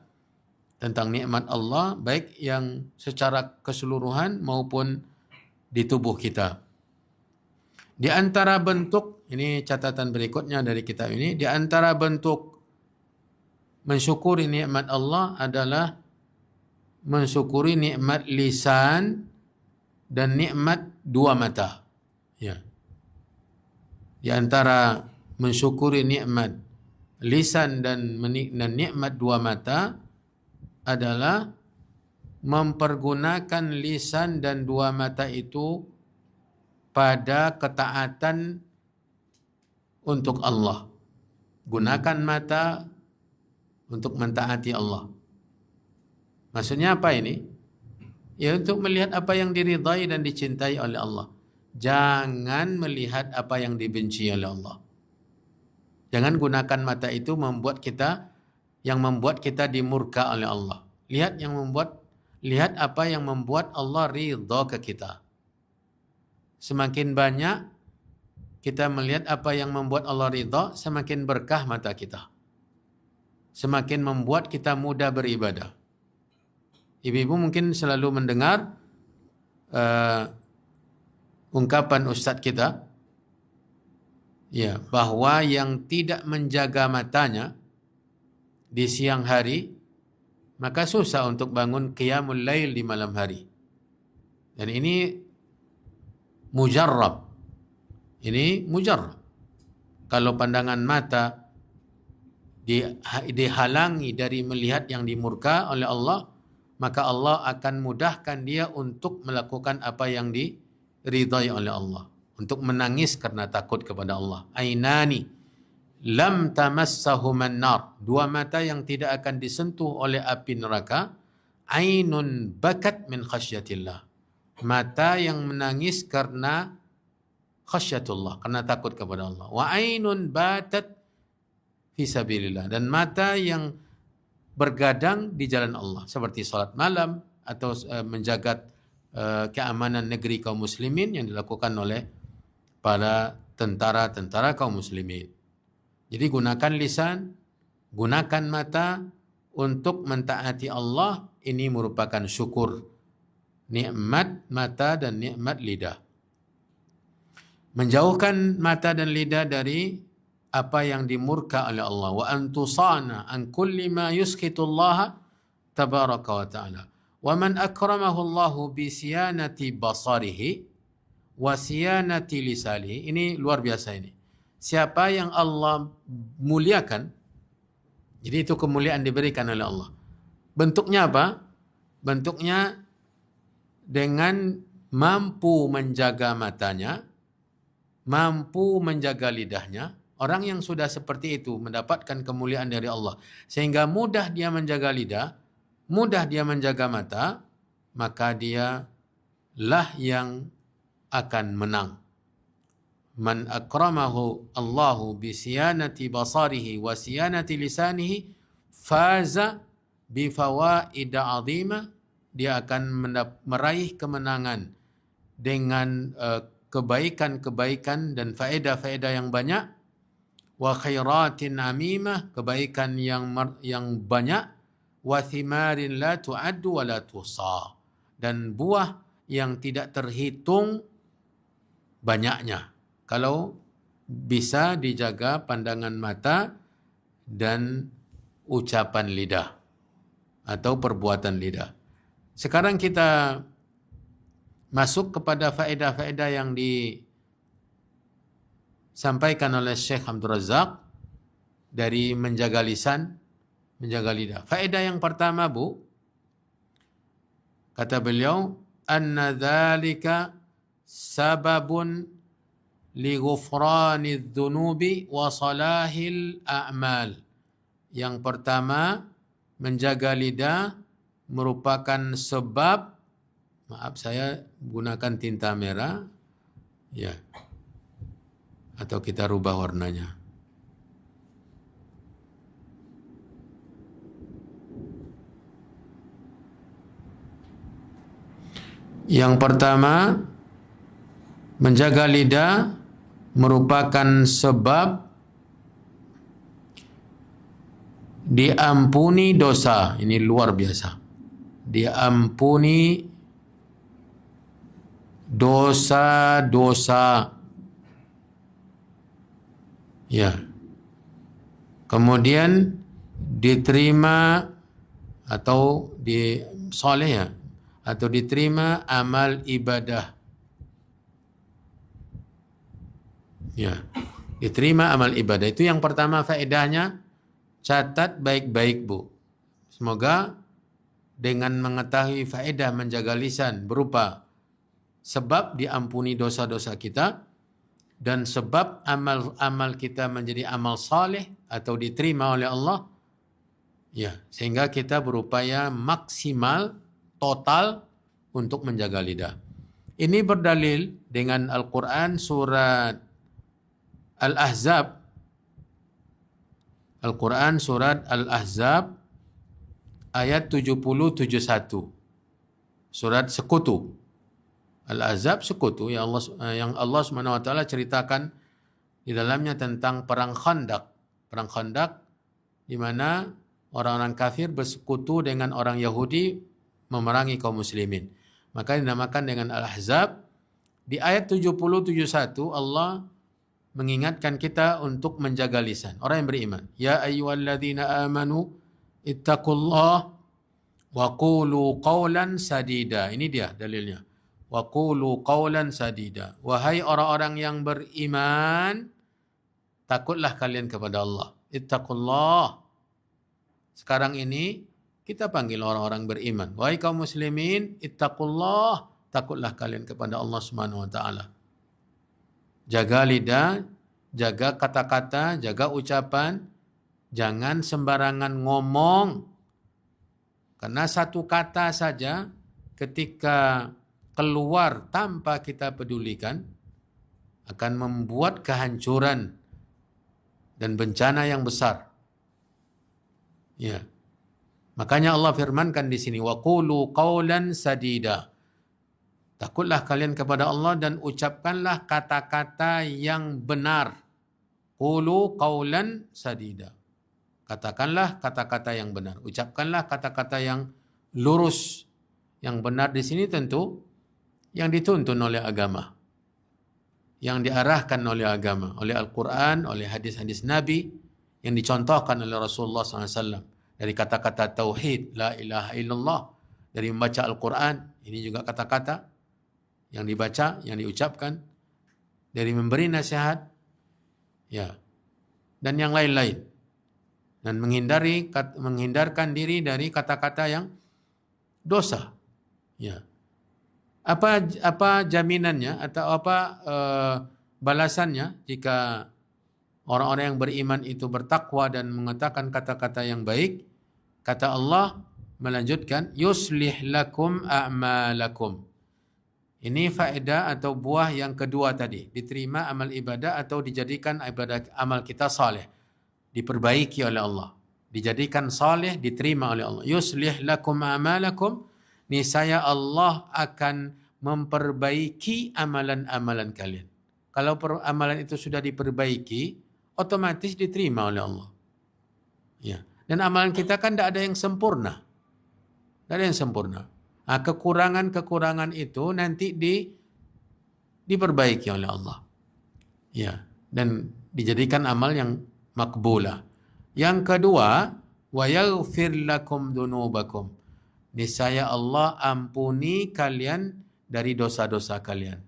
tentang nikmat Allah, baik yang secara keseluruhan maupun di tubuh kita. Di antara bentuk, ini catatan berikutnya dari kitab ini, di antara bentuk mensyukuri nikmat Allah adalah mensyukuri nikmat lisan dan nikmat dua mata. Ya. Di antara mensyukuri nikmat lisan dan nikmat dua mata adalah mempergunakan lisan dan dua mata itu pada ketaatan untuk Allah. Gunakan mata untuk mentaati Allah. Maksudnya apa ini? Ya, untuk melihat apa yang diridhai dan dicintai oleh Allah. Jangan melihat apa yang dibenci oleh Allah. Jangan gunakan mata itu yang membuat kita dimurka oleh Allah. Lihat apa yang membuat Allah ridha ke kita. Semakin banyak kita melihat apa yang membuat Allah ridha, semakin berkah mata kita. Semakin membuat kita mudah beribadah. Ibu-ibu mungkin selalu mendengar ungkapan ustaz kita, ya, bahwa yang tidak menjaga matanya di siang hari, maka susah untuk bangun qiyamul lail di malam hari. Dan ini mujarrab. Kalau pandangan mata dihalangi dari melihat yang dimurka oleh Allah, maka Allah akan mudahkan dia untuk melakukan apa yang diridhai oleh Allah, untuk menangis karena takut kepada Allah. Ainani lam tamassahuman nar, dua mata yang tidak akan disentuh oleh api neraka. Ainun bakat min khasyatillah, mata yang menangis karena khasyatullah, karena takut kepada Allah. Wa ainun batat fi sabilillah, dan mata yang bergadang di jalan Allah, seperti salat malam atau menjaga keamanan negeri kaum muslimin yang dilakukan oleh para tentara-tentara kaum muslimin. Jadi gunakan lisan, gunakan mata untuk mentaati Allah. Ini merupakan syukur nikmat mata dan nikmat lidah. Menjauhkan mata dan lidah dari apa yang dimurka oleh Allah. Wa antusana an kulli ma yuskitullaha tabaraka wa ta'ala. Wa man akramahu Allahu bi siyanati basarihi wa siyanati lisanihi. Ini luar biasa ini. Siapa yang Allah muliakan, jadi itu kemuliaan diberikan oleh Allah. Bentuknya apa? Bentuknya dengan mampu menjaga matanya, mampu menjaga lidahnya. Orang yang sudah seperti itu mendapatkan kemuliaan dari Allah, sehingga mudah dia menjaga lidah, mudah dia menjaga mata, maka dia lah yang akan menang. Man akramahu Allahu bi siyanati basarihi wa siyanati lisanihi faza bi fawaid 'azimah, dia akan meraih kemenangan dengan kebaikan-kebaikan dan faedah-faedah yang banyak. Wa khairatin amimah, kebaikan yang banyak. Wa thimarin la tu'addu wa la tuhsa, dan buah yang tidak terhitung banyaknya, kalau bisa dijaga pandangan mata dan ucapan lidah atau perbuatan lidah. Sekarang kita masuk kepada faedah-faedah yang disampaikan oleh Syekh Abdul Razak dari menjaga lisan, menjaga lidah. Faedah yang pertama, Bu, kata beliau, anna dzalika sababun li ghufranidz dzunubi wa salahil a'mal. Yang pertama, menjaga lidah merupakan sebab, maaf saya gunakan tinta merah, ya, atau kita rubah warnanya. Yang pertama, menjaga lidah merupakan sebab diampuni dosa. Ini luar biasa. Diampuni dosa-dosa. Ya. Kemudian diterima atau soleh, ya, atau diterima amal ibadah. Ya, diterima amal ibadah. Itu yang pertama faedahnya. Catat baik-baik, Bu. Semoga dengan mengetahui faedah menjaga lisan berupa sebab diampuni dosa-dosa kita dan sebab amal-amal kita menjadi amal saleh atau diterima oleh Allah, ya, sehingga kita berupaya maksimal total untuk menjaga lidah. Ini berdalil dengan Al-Quran surat Al-Ahzab. Al-Quran surat Al-Ahzab ayat 70-71. Surat sekutu. Al-Ahzab sekutu yang Allah Subhanahu wa taala ceritakan di dalamnya tentang perang Khandaq. Perang Khandaq di mana orang-orang kafir bersekutu dengan orang Yahudi memerangi kaum muslimin. Maka dinamakan dengan Al-Ahzab. Di ayat 70-71 Allah mengingatkan kita untuk menjaga lisan. Orang yang beriman. Ya ayyuhalladzina amanu ittaqullah wa qulu qawlan sadida. Ini dia dalilnya. Wa qulu qawlan sadida. Wahai orang-orang yang beriman, takutlah kalian kepada Allah. Ittaqullah. Sekarang ini kita panggil orang-orang beriman. Wahai kaum muslimin, ittaqullah, takutlah kalian kepada Allah Subhanahu wa taala. Jaga lidah, jaga kata-kata, jaga ucapan, jangan sembarangan ngomong. Karena satu kata saja ketika keluar tanpa kita pedulikan akan membuat kehancuran dan bencana yang besar. Ya. Makanya Allah firmankan di sini, wa qulu qawlan sadida. Takutlah kalian kepada Allah dan ucapkanlah kata-kata yang benar. Qulu qawlan sadida. Katakanlah kata-kata yang benar. Ucapkanlah kata-kata yang lurus. Yang benar di sini tentu yang dituntun oleh agama. Yang diarahkan oleh agama, oleh Al-Quran, oleh hadis-hadis Nabi, yang dicontohkan oleh Rasulullah SAW. Dari kata-kata tauhid, la ilaha illallah, dari membaca Al-Quran, ini juga kata-kata yang dibaca, yang diucapkan, dari memberi nasihat, ya, dan yang lain-lain, dan menghindarkan diri dari kata-kata yang dosa, ya. Apa jaminannya atau apa balasannya jika orang-orang yang beriman itu bertakwa dan mengatakan kata-kata yang baik? Kata Allah melanjutkan, yuslih lakum a'malakum. Ini faedah atau buah yang kedua tadi. Diterima amal ibadah atau dijadikan ibadah amal kita saleh. Diperbaiki oleh Allah. Dijadikan saleh, diterima oleh Allah. Yuslih lakum a'malakum. Niscaya Allah akan memperbaiki amalan-amalan kalian. Kalau amalan itu sudah diperbaiki, otomatis diterima oleh Allah. Ya. Dan amalan kita kan tidak ada yang sempurna. Tidak ada yang sempurna. Nah, kekurangan-kekurangan itu nanti diperbaiki oleh Allah. Ya. Dan dijadikan amal yang makbulah. Yang kedua, wa yaghfir lakum dunubakum. Niscaya Allah ampuni kalian dari dosa-dosa kalian.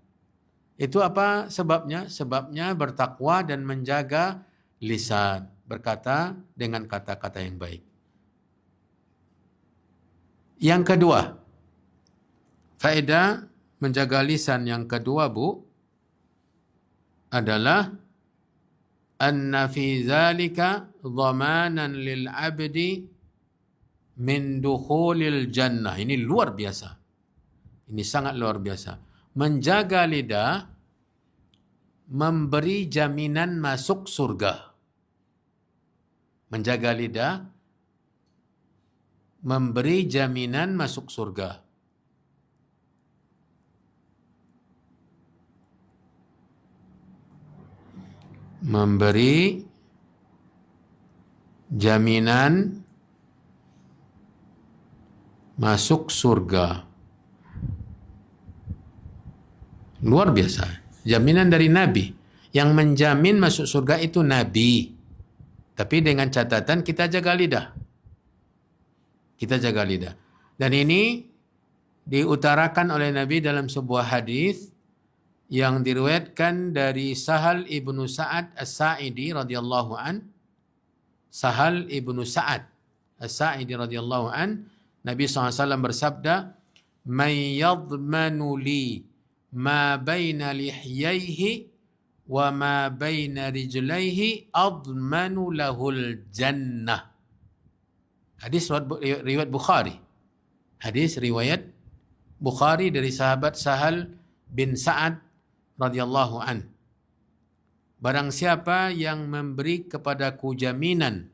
Itu apa sebabnya? Sebabnya bertakwa dan menjaga lisan. Berkata dengan kata-kata yang baik. Yang kedua, faedah menjaga lisan yang kedua, Bu, adalah anna fi zalika dhamanan lil abdi min dukhulil jannah. Ini luar biasa. Ini sangat luar biasa. Menjaga lidah memberi jaminan masuk surga. Menjaga lidah memberi jaminan masuk surga. Memberi jaminan masuk surga. Luar biasa. Jaminan dari Nabi. Yang menjamin masuk surga itu Nabi. Tapi dengan catatan kita jaga lidah. Kita jaga lidah. Dan ini diutarakan oleh Nabi dalam sebuah hadis yang diriwayatkan dari Sahal ibnu Sa'ad As-Sa'idi radhiyallahu an. Sahal ibnu Sa'ad As-Sa'idi radhiyallahu an, Nabi SAW bersabda, "Man yadmanu li ma baina lihyaihi wa ma baina rijlaihi admanu lahul jannah." Hadis riwayat Bukhari. Hadis riwayat Bukhari dari sahabat Sahal bin Sa'ad radhiyallahu an. Barang siapa yang memberi kepadaku jaminan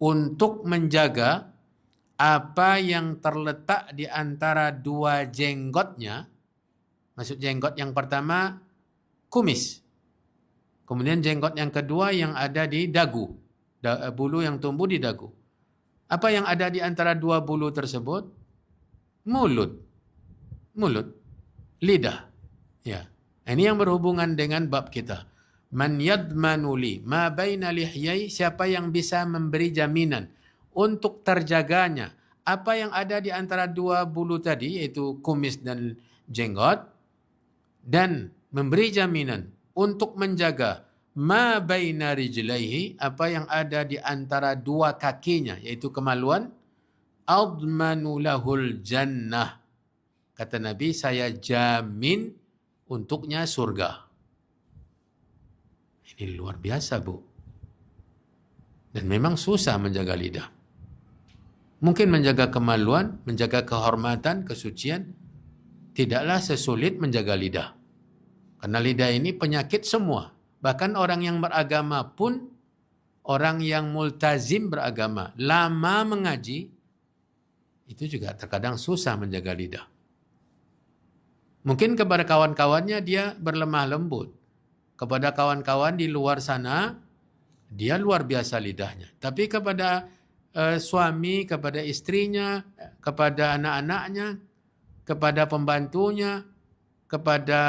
untuk menjaga apa yang terletak di antara dua jenggotnya, maksud jenggot yang pertama kumis, kemudian jenggot yang kedua yang ada di dagu, bulu yang tumbuh di dagu. Apa yang ada di antara dua bulu tersebut? Mulut, lidah. Ya, ini yang berhubungan dengan bab kita. Man yadmanu li ma baina lihyai, siapa yang bisa memberi jaminan untuk terjaganya apa yang ada di antara dua bulu tadi, yaitu kumis dan jenggot, dan memberi jaminan untuk menjaga ma baina rijlaihi, apa yang ada di antara dua kakinya, yaitu kemaluan, admanu lahul jannah. Kata Nabi, saya jamin untuknya surga. Ini luar biasa, Bu. Dan memang susah menjaga lidah. Mungkin menjaga kemaluan, menjaga kehormatan, kesucian, tidaklah sesulit menjaga lidah. Karena lidah ini penyakit semua. Bahkan orang yang beragama pun, orang yang multazim beragama, lama mengaji, itu juga terkadang susah menjaga lidah. Mungkin kepada kawan-kawannya dia berlemah lembut. Kepada kawan-kawan di luar sana, dia luar biasa lidahnya. Tapi kepada suami, kepada istrinya, kepada anak-anaknya, kepada pembantunya, kepada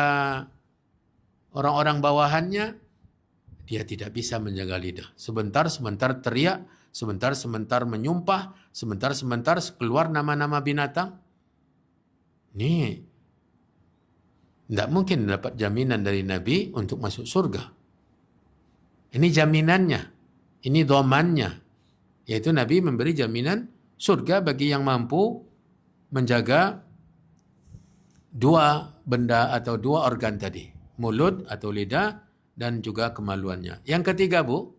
orang-orang bawahannya, dia tidak bisa menjaga lidah. Sebentar-sebentar teriak, sebentar-sebentar menyumpah, sebentar-sebentar keluar nama-nama binatang. Ini tidak mungkin dapat jaminan dari Nabi untuk masuk surga. Ini jaminannya, ini domannya, yaitu Nabi memberi jaminan surga bagi yang mampu menjaga dua benda atau dua organ tadi, mulut atau lidah dan juga kemaluannya. Yang ketiga, Bu,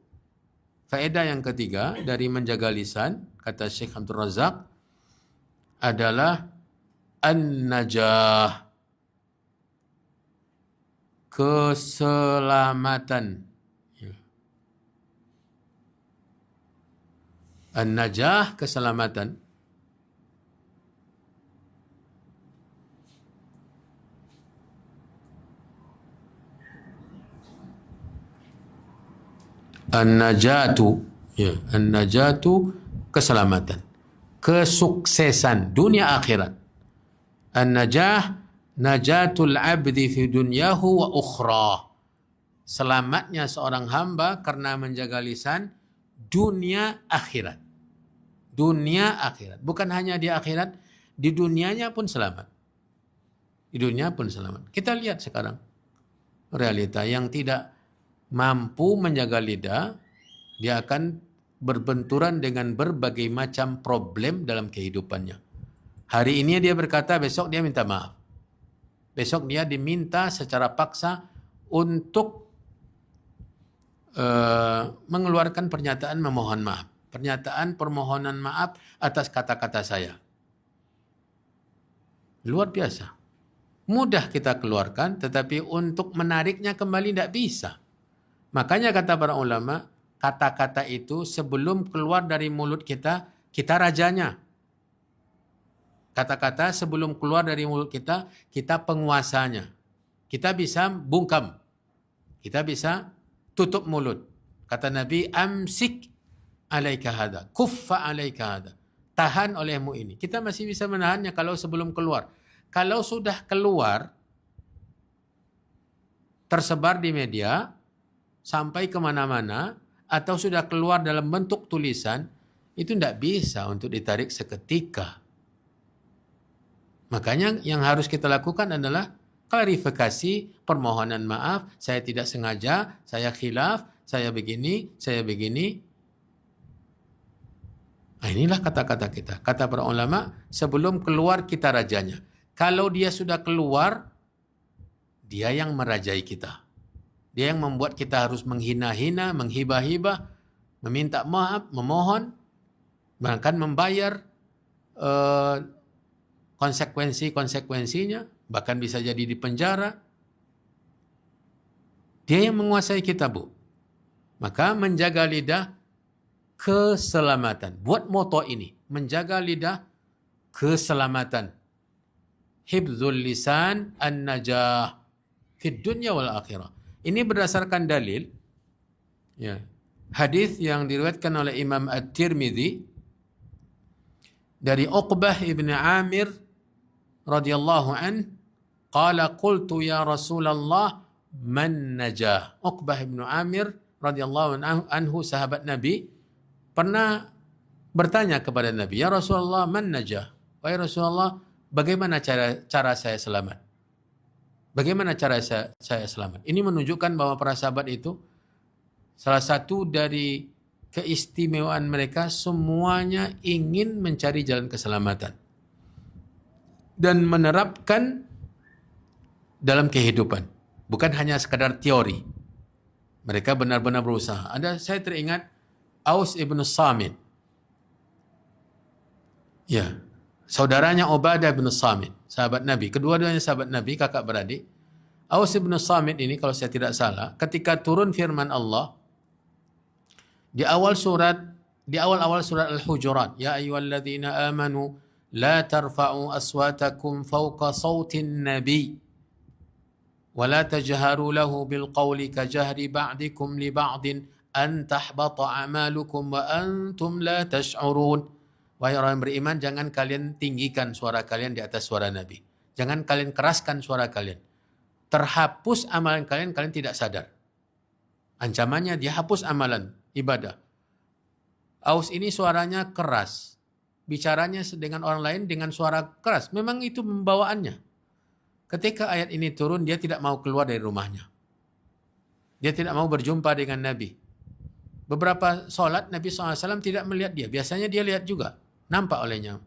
faedah yang ketiga dari menjaga lisan, kata Syekh Abdul Razak, adalah an-najah, keselamatan. An-najah, keselamatan. An-najatu, ya, an-najatu, keselamatan, kesuksesan dunia akhirat. An-najah, najatul abdi fi dunyahu wa ukhra. Selamatnya seorang hamba karena menjaga lisan dunia akhirat. Dunia akhirat. Bukan hanya di akhirat, di dunianya pun selamat. Di dunia pun selamat. Kita lihat sekarang realita yang tidak mampu menjaga lidah, dia akan berbenturan dengan berbagai macam problem dalam kehidupannya. Hari ini dia berkata, besok dia minta maaf. Besok dia diminta secara paksa untuk mengeluarkan pernyataan memohon maaf. Pernyataan permohonan maaf atas kata-kata saya. Luar biasa. Mudah kita keluarkan, tetapi untuk menariknya kembali tidak bisa. Makanya kata para ulama, kata-kata itu sebelum keluar dari mulut kita, kita rajanya. Kata-kata sebelum keluar dari mulut kita, kita penguasanya. Kita bisa bungkam. Kita bisa tutup mulut. Kata Nabi, amsik alaika hada, kuffa alaika hada. Tahan olehmu ini. Kita masih bisa menahannya kalau sebelum keluar. Kalau sudah keluar, tersebar di media, sampai kemana-mana, atau sudah keluar dalam bentuk tulisan, itu tidak bisa untuk ditarik seketika. Makanya yang harus kita lakukan adalah klarifikasi, permohonan maaf, saya tidak sengaja, saya khilaf, saya begini, saya begini. Nah, inilah kata-kata kita. Kata para ulama, sebelum keluar kita rajanya. Kalau dia sudah keluar, dia yang merajai kita. Dia yang membuat kita harus menghina-hina, menghibah-hibah, meminta maaf, memohon, bahkan membayar konsekuensinya, bahkan bisa jadi di penjara. Dia yang menguasai kita, Bu. Maka menjaga lidah keselamatan. Buat moto ini, menjaga lidah keselamatan. Hibzul lisan an-najah fid dunya wal akhirah. Ini berdasarkan dalil, ya, hadis yang diriwayatkan oleh Imam At-Tirmidzi dari Uqbah ibn Amir radhiyallahu an, qala qultu ya Rasulullah man najah. Uqbah ibn Amir radhiyallahu anhu, sahabat Nabi, pernah bertanya kepada Nabi, ya Rasulullah man najah. Wahai Rasulullah, bagaimana cara saya selamat? Bagaimana cara saya selamat? Ini menunjukkan bahwa para sahabat itu salah satu dari keistimewaan mereka, semuanya ingin mencari jalan keselamatan dan menerapkan dalam kehidupan, bukan hanya sekadar teori. Mereka benar-benar berusaha. Saya teringat Aus ibn Samit, ya, saudaranya Ubadah bin Samit, sahabat Nabi. Kedua-duanya sahabat Nabi, kakak beradik. Aus bin Samit ini, kalau saya tidak salah, ketika turun firman Allah di awal awal surat Al-Hujurat, ya ayyuhalladzina amanu la tarfa'u aswatakum fawqa sawtin nabi wa la tajharu lahu bil qawli ka jahri ba'dikum li ba'din an tahbata a'malukum wa antum la tash'urun. Wahai orang beriman, jangan kalian tinggikan suara kalian di atas suara Nabi. Jangan kalian keraskan suara kalian. Terhapus amalan kalian, kalian tidak sadar. Ancamannya dihapus amalan ibadah. Aus ini suaranya keras. Bicaranya dengan orang lain dengan suara keras. Memang itu pembawaannya. Ketika ayat ini turun, dia tidak mau keluar dari rumahnya. Dia tidak mau berjumpa dengan Nabi. Beberapa solat Nabi SAW tidak melihat dia. Biasanya dia lihat juga. Nampak olehnya.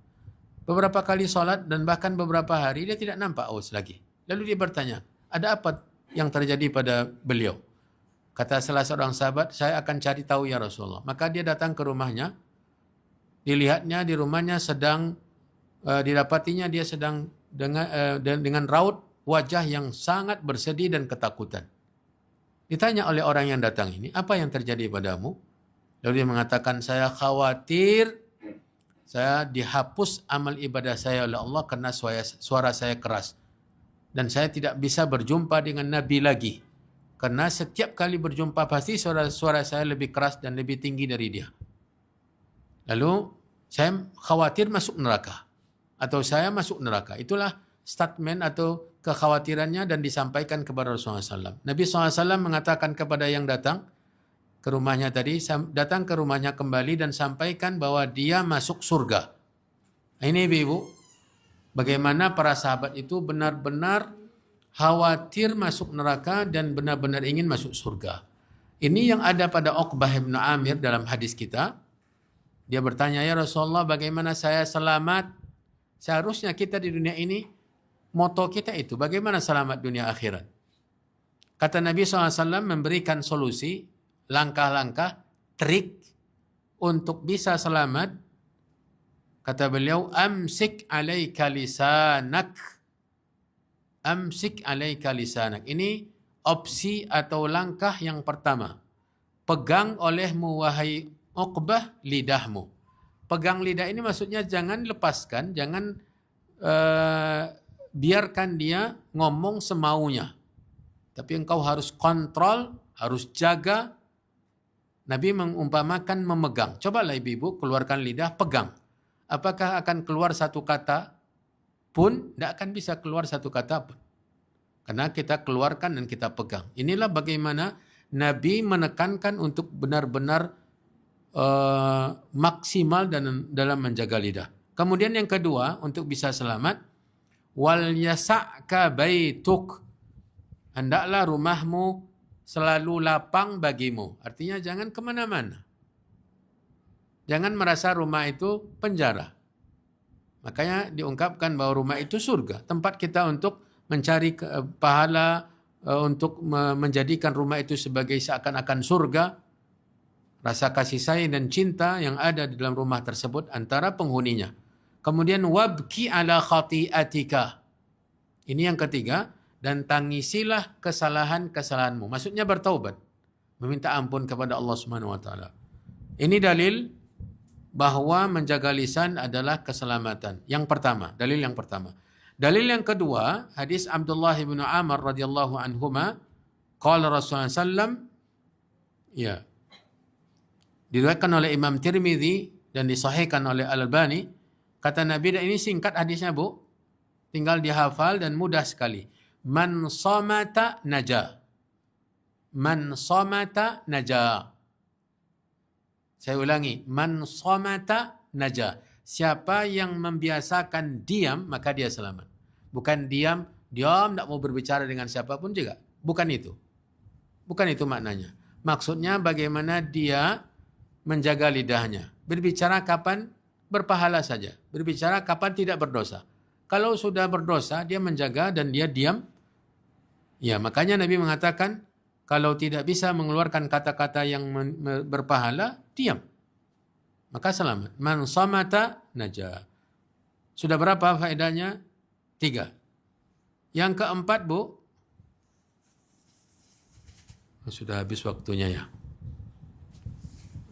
Beberapa kali solat dan bahkan beberapa hari dia tidak nampak Aus lagi. Lalu dia bertanya, ada apa yang terjadi pada beliau? Kata salah seorang sahabat, saya akan cari tahu ya Rasulullah. Maka dia datang ke rumahnya. Dilihatnya di rumahnya sedang, didapatinya dia sedang dengan raut wajah yang sangat bersedih dan ketakutan. Ditanya oleh orang yang datang ini, apa yang terjadi padamu? Lalu dia mengatakan, saya khawatir saya dihapus amal ibadah saya oleh Allah karena suara saya keras. Dan saya tidak bisa berjumpa dengan Nabi lagi. Karena setiap kali berjumpa pasti suara saya lebih keras dan lebih tinggi dari dia. Lalu saya khawatir masuk neraka. Atau saya masuk neraka. Itulah statement atau kekhawatirannya dan disampaikan kepada Rasulullah SAW. Nabi SAW mengatakan kepada yang datang ke rumahnya tadi, datang ke rumahnya kembali dan sampaikan bahwa dia masuk surga. Ini ibu, bagaimana para sahabat itu benar-benar khawatir masuk neraka dan benar-benar ingin masuk surga. Ini yang ada pada Uqbah bin Amir dalam hadis kita. Dia bertanya, ya Rasulullah, bagaimana saya selamat? Seharusnya kita di dunia ini, moto kita itu, bagaimana selamat dunia akhirat? Kata Nabi SAW memberikan solusi, langkah-langkah, trik untuk bisa selamat. Kata beliau, amsik alaika lisanak. Amsik alaika lisanak. Ini opsi atau langkah yang pertama. Pegang olehmu wahai Uqbah lidahmu. Pegang lidah ini maksudnya jangan lepaskan, jangan biarkan dia ngomong semaunya. Tapi engkau harus kontrol, harus jaga. Nabi mengumpamakan memegang. Cobalah ibu-ibu keluarkan lidah, pegang. Apakah akan keluar satu kata pun? Tidak akan bisa keluar satu kata pun. Karena kita keluarkan dan kita pegang. Inilah bagaimana Nabi menekankan untuk benar-benar maksimal dalam menjaga lidah. Kemudian yang kedua, untuk bisa selamat, wal yasa'ka baituk. Hendaklah rumahmu selalu lapang bagimu. Artinya jangan kemana-mana. Jangan merasa rumah itu penjara. Makanya diungkapkan bahwa rumah itu surga. Tempat kita untuk mencari pahala, untuk menjadikan rumah itu sebagai seakan-akan surga. Rasa kasih sayang dan cinta yang ada di dalam rumah tersebut antara penghuninya. Kemudian wabki ala khati'atika. Ini yang ketiga, dan tangisilah kesalahan-kesalahanmu. Maksudnya bertaubat, meminta ampun kepada Allah Subhanahu wa taala. Ini dalil bahwa menjaga lisan adalah keselamatan. Yang pertama, dalil yang pertama. Dalil yang kedua, hadis Abdullah bin Amr radhiyallahu anhuma, qala Rasulullah sallam, ya, diriwayatkan oleh Imam Tirmidzi dan disahihkan oleh Al-Albani, kata Nabi, dan ini singkat hadisnya, Bu. Tinggal dihafal dan mudah sekali. Man somata naja. Man somata naja. Saya ulangi, man somata naja. Siapa yang membiasakan diam, maka dia selamat. Bukan diam, tak mau berbicara dengan siapapun juga. Bukan itu. Bukan itu maknanya. Maksudnya bagaimana dia menjaga lidahnya. Berbicara kapan berpahala saja. Berbicara kapan tidak berdosa. Kalau sudah berdosa, dia menjaga dan dia diam. Ya, makanya Nabi mengatakan, kalau tidak bisa mengeluarkan kata-kata yang berpahala, diam. Maka selamat. Man samata naja. Sudah berapa faedahnya? 3. Yang keempat, Bu. Sudah habis waktunya ya.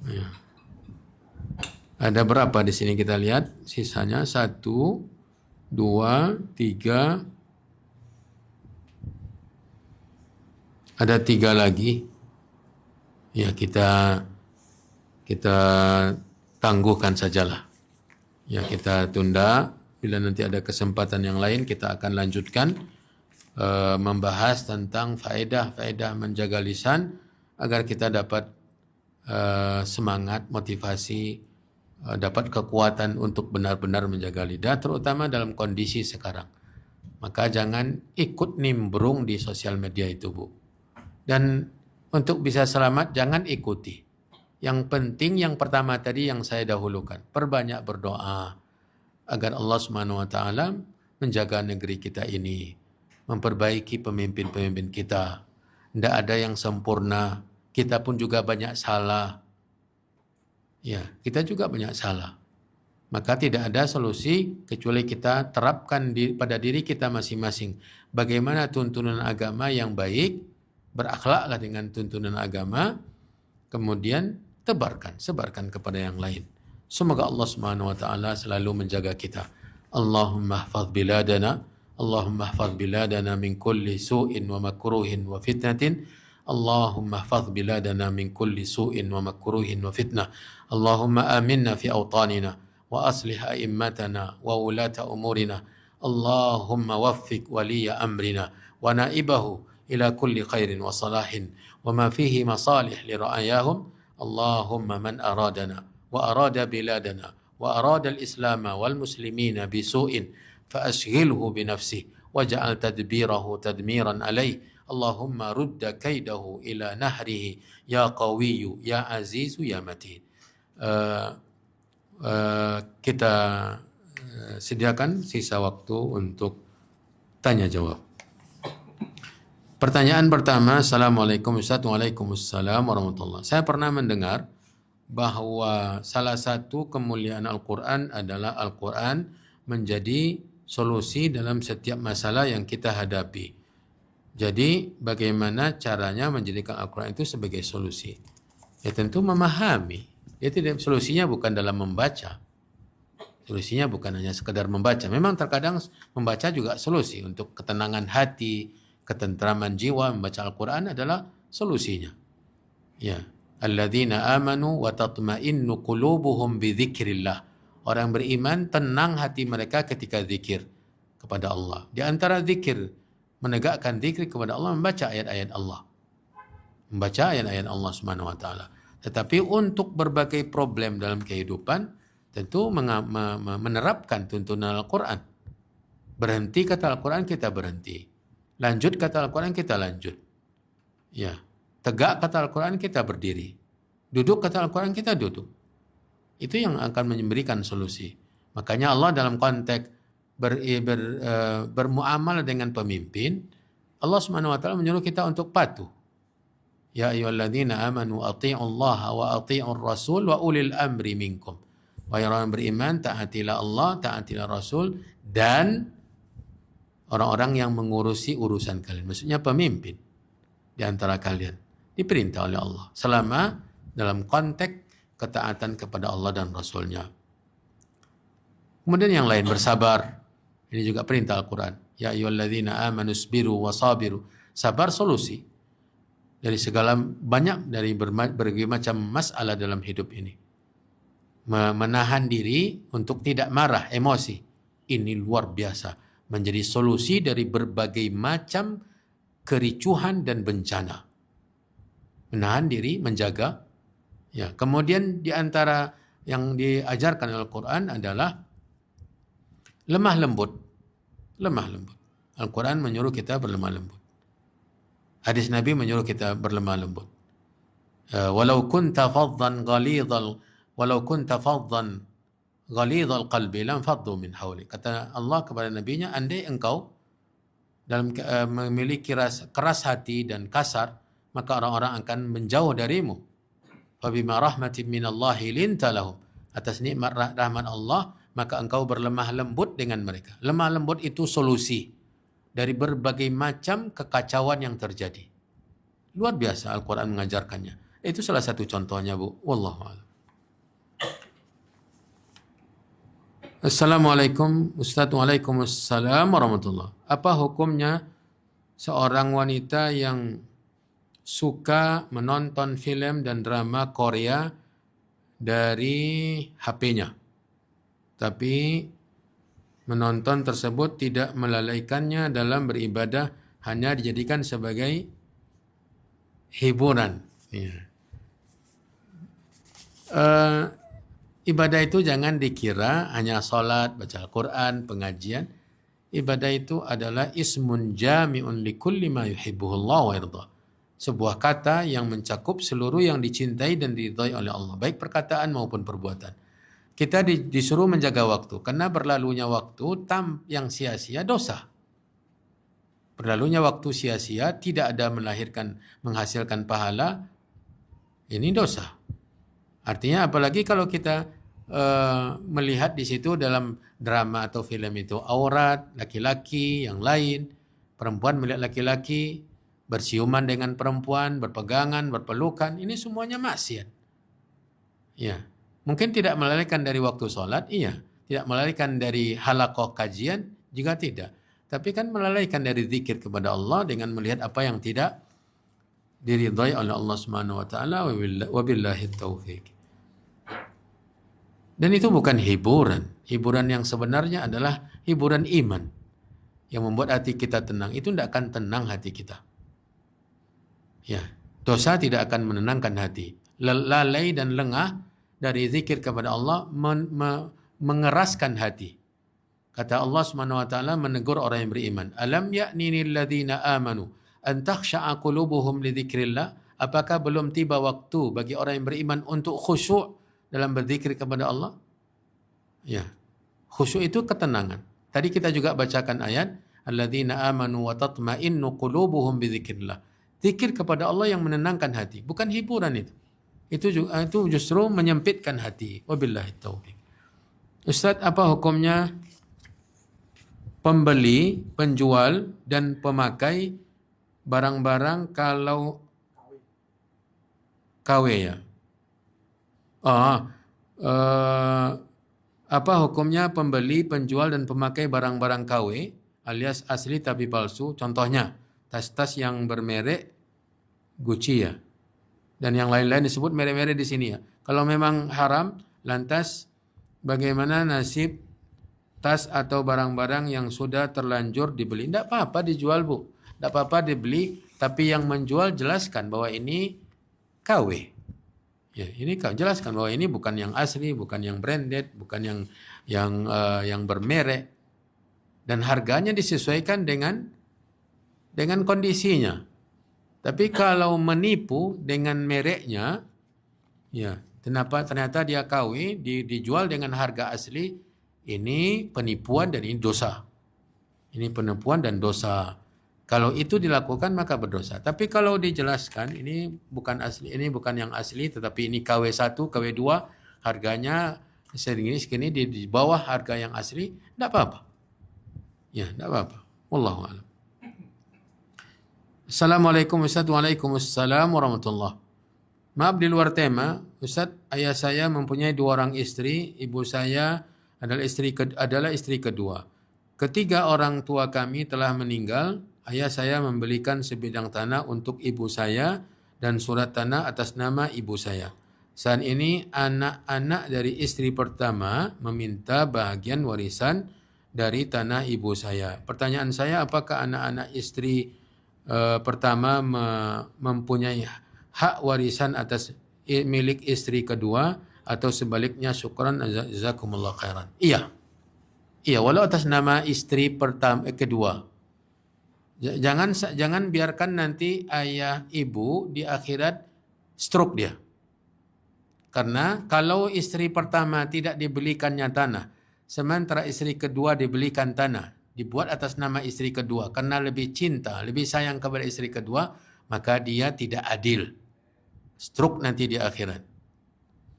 Ya. Ada berapa di sini kita lihat? Sisanya 1, 2, 3. Ada 3 lagi. Ya, kita tangguhkan sajalah. Ya, kita tunda. Bila nanti ada kesempatan yang lain, kita akan lanjutkan membahas tentang faedah-faedah menjaga lisan agar kita dapat semangat, motivasi, dapat kekuatan untuk benar-benar menjaga lidah, terutama dalam kondisi sekarang. Maka jangan ikut nimbrung di sosial media itu, Bu. Dan untuk bisa selamat, jangan ikuti. Yang penting yang pertama tadi yang saya dahulukan, perbanyak berdoa agar Allah Subhanahu wa taala menjaga negeri kita ini, memperbaiki pemimpin-pemimpin kita. Tidak ada yang sempurna, kita pun juga banyak salah. Ya, kita juga banyak salah. Maka tidak ada solusi kecuali kita terapkan pada diri kita masing-masing. Bagaimana tuntunan agama yang baik, berakhlaklah dengan tuntunan agama, kemudian sebarkan kepada yang lain. Semoga Allah Subhanahu wa taala selalu menjaga kita. Allahumma ihfaz biladana, Allahumma ihfaz biladana min kulli su'in wa makruhin wa fitnatin. Allahumma ihfaz biladana min kulli su'in wa makruhin wa fitnah. Allahumma aminna fi awtanina wa aslih a'immatana wa ulata umurina. Allahumma waffiq waliya amrina wa naibahu ila kulli khairin wa salahin wa ma fihi masalih li ra'ayahum. Allahumma man aradana wa arada biladana wa arada al-islam wal muslimina bisu'in fa ashghilhu bi nafsihi waj'al tadbirahu tadmiran alayhi. Allahumma rudda kaidahu ila nahrihi ya qawiyyu ya azizu ya matin. Kita sediakan sisa waktu untuk tanya jawab. Pertanyaan pertama, Assalamualaikum Ustaz. Waalaikumsalam warahmatullahi. Saya pernah mendengar bahwa salah satu kemuliaan Al-Quran adalah Al-Quran menjadi solusi dalam setiap masalah yang kita hadapi. Jadi bagaimana caranya menjadikan Al-Quran itu sebagai solusi? Ya tentu memahami. Ya tidak, solusinya bukan dalam membaca. Solusinya bukan hanya sekedar membaca. Memang terkadang membaca juga solusi untuk ketenangan hati, ketentraman jiwa. Membaca Al-Quran adalah solusinya. Ya, alladzina amanu wa tatma'innu qulubuhum bi dzikrillah. Orang beriman tenang hati mereka ketika zikir kepada Allah. Di antara zikir, menegakkan zikir kepada Allah, membaca ayat-ayat Allah. Membaca ayat-ayat Allah Subhanahu wa taala. Tetapi untuk berbagai problem dalam kehidupan, tentu menerapkan tuntunan Al-Quran. Berhenti kata Al-Quran, kita berhenti. Lanjut kata Al-Quran, kita lanjut. Ya, tegak kata Al-Quran, kita berdiri. Duduk kata Al-Quran, kita duduk. Itu yang akan memberikan solusi. Makanya Allah dalam konteks bermuamalah dengan pemimpin, Allah Subhanahu wa taala menyuruh kita untuk patuh. Ya ayyuhalladzina amanu athi'ullaha wa athi'ur rasul wa ulil amri minkum. Wahai orang beriman, taatilah Allah, taatilah Rasul, dan orang-orang yang mengurusi urusan kalian. Maksudnya pemimpin di antara kalian. Diperintah oleh Allah. Selama dalam konteks ketaatan kepada Allah dan Rasulnya. Kemudian yang lain, bersabar. Ini juga perintah Al-Quran. Ya ayyuhalladzina amanu isbiru wasabiru. Sabar solusi dari segala banyak dari berbagai macam masalah dalam hidup ini. Menahan diri untuk tidak marah, emosi. Ini luar biasa. Menjadi solusi dari berbagai macam kericuhan dan bencana. Menahan diri, menjaga. Ya, kemudian di antara yang diajarkan Al-Quran adalah lemah lembut. Lemah lembut. Al-Quran menyuruh kita berlemah lembut. Hadis Nabi menyuruh kita berlemah lembut. Walau kunta faddan ghalidhal qalbi lam faddu min hawli. Kata Allah kepada nabinya, andai engkau dalam memiliki keras hati dan kasar, maka orang-orang akan menjauh darimu. Fa bima rahmatin minallahi linta lahum. Atas nikmat rahmat Allah, maka engkau berlemah lembut dengan mereka. Lemah lembut itu solusi dari berbagai macam kekacauan yang terjadi. Luar biasa Al-Quran mengajarkannya. Itu salah satu contohnya, Bu. Wallahu a'lam. Assalamualaikum Ustaz. Waalaikumsalam warahmatullahi. Apa hukumnya seorang wanita yang suka menonton film dan drama Korea dari HP-nya, tapi menonton tersebut tidak melalaikannya dalam beribadah, hanya dijadikan sebagai hiburan. Ya. Ibadah itu jangan dikira hanya sholat, baca Al-Quran, pengajian. Ibadah itu adalah ismun jami'un likulli ma yuhibbuhullah wa yardah. Sebuah kata yang mencakup seluruh yang dicintai dan diridhai oleh Allah, baik perkataan maupun perbuatan. Kita disuruh menjaga waktu, karena berlalunya waktu yang sia-sia dosa. Berlalunya waktu sia-sia tidak ada menghasilkan pahala, ini dosa. Artinya apalagi kalau kita melihat di situ dalam drama atau film itu aurat laki-laki yang lain, perempuan melihat laki-laki, bersiuman dengan perempuan, berpegangan, berpelukan, ini semuanya maksiat. Ya, mungkin tidak melalaikan dari waktu sholat, iya. Tidak melalaikan dari halaqah kajian, juga tidak. Tapi kan melalaikan dari zikir kepada Allah dengan melihat apa yang tidak diridhai oleh Allah Subhanahu wa taala, wabillahi taufiq. Dan itu bukan hiburan. Hiburan yang sebenarnya adalah hiburan iman yang membuat hati kita tenang. Itu tidak akan tenang hati kita. Ya, dosa tidak akan menenangkan hati. Lalai dan lengah dari zikir kepada Allah mengeraskan hati. Kata Allah Subhanahu wa taala menegur orang yang beriman, "Alam ya'ni lil ladzina amanu an takhsha'a qulubuhum li dzikrillah?" Apakah belum tiba waktu bagi orang yang beriman untuk khusyuk dalam berzikir kepada Allah? Ya. Khusyuk itu ketenangan. Tadi kita juga bacakan ayat, "Alladzina amanu wa tatma'innu qulubuhum bi dzikrillah." Zikir kepada Allah yang menenangkan hati, bukan hiburan itu. Itu justru menyempitkan hati. Wabillahi taufiq. Ustaz, apa hukumnya pembeli, penjual, dan pemakai barang-barang kalau KW ya? Apa hukumnya pembeli, penjual, dan pemakai barang-barang KW alias asli tapi palsu? Contohnya, tas-tas yang bermerek Gucci ya, dan yang lain-lain disebut merek-merek di sini ya. Kalau memang haram, lantas bagaimana nasib tas atau barang-barang yang sudah terlanjur dibeli? Tidak apa-apa dijual, Bu. Tidak apa-apa dibeli, tapi yang menjual jelaskan bahwa ini KW. Ya, ini kau jelaskan bahwa ini bukan yang asli, bukan yang branded, bukan yang bermerek, dan harganya disesuaikan dengan kondisinya. Tapi kalau menipu dengan mereknya, ya, ternyata dia KW dijual dengan harga asli, ini penipuan dan ini dosa. Ini penipuan dan dosa. Kalau itu dilakukan maka berdosa. Tapi kalau dijelaskan ini bukan asli, ini bukan yang asli, tetapi ini KW1, KW2, harganya segini di bawah harga yang asli, tidak apa-apa. Ya, tidak apa-apa. Wallahu a'lam. Assalamualaikum Ustaz. Waalaikumsalam warahmatullah. Maaf di luar tema, Ustaz, ayah saya mempunyai 2 orang istri, ibu saya adalah istri kedua. Ketiga orang tua kami telah meninggal, ayah saya membelikan sebidang tanah untuk ibu saya dan surat tanah atas nama ibu saya. Saat ini anak-anak dari istri pertama meminta bahagian warisan dari tanah ibu saya. Pertanyaan saya, apakah anak-anak istri pertama mempunyai hak warisan atas milik istri kedua atau sebaliknya? Syukran, jazakumullah khairan. Iya, walau atas nama istri kedua. Jangan biarkan nanti ayah ibu di akhirat stroke dia. Karena kalau istri pertama tidak dibelikannya tanah, sementara istri kedua dibelikan tanah, dibuat atas nama istri kedua karena lebih cinta, lebih sayang kepada istri kedua, maka dia tidak adil. Stroke nanti di akhirat.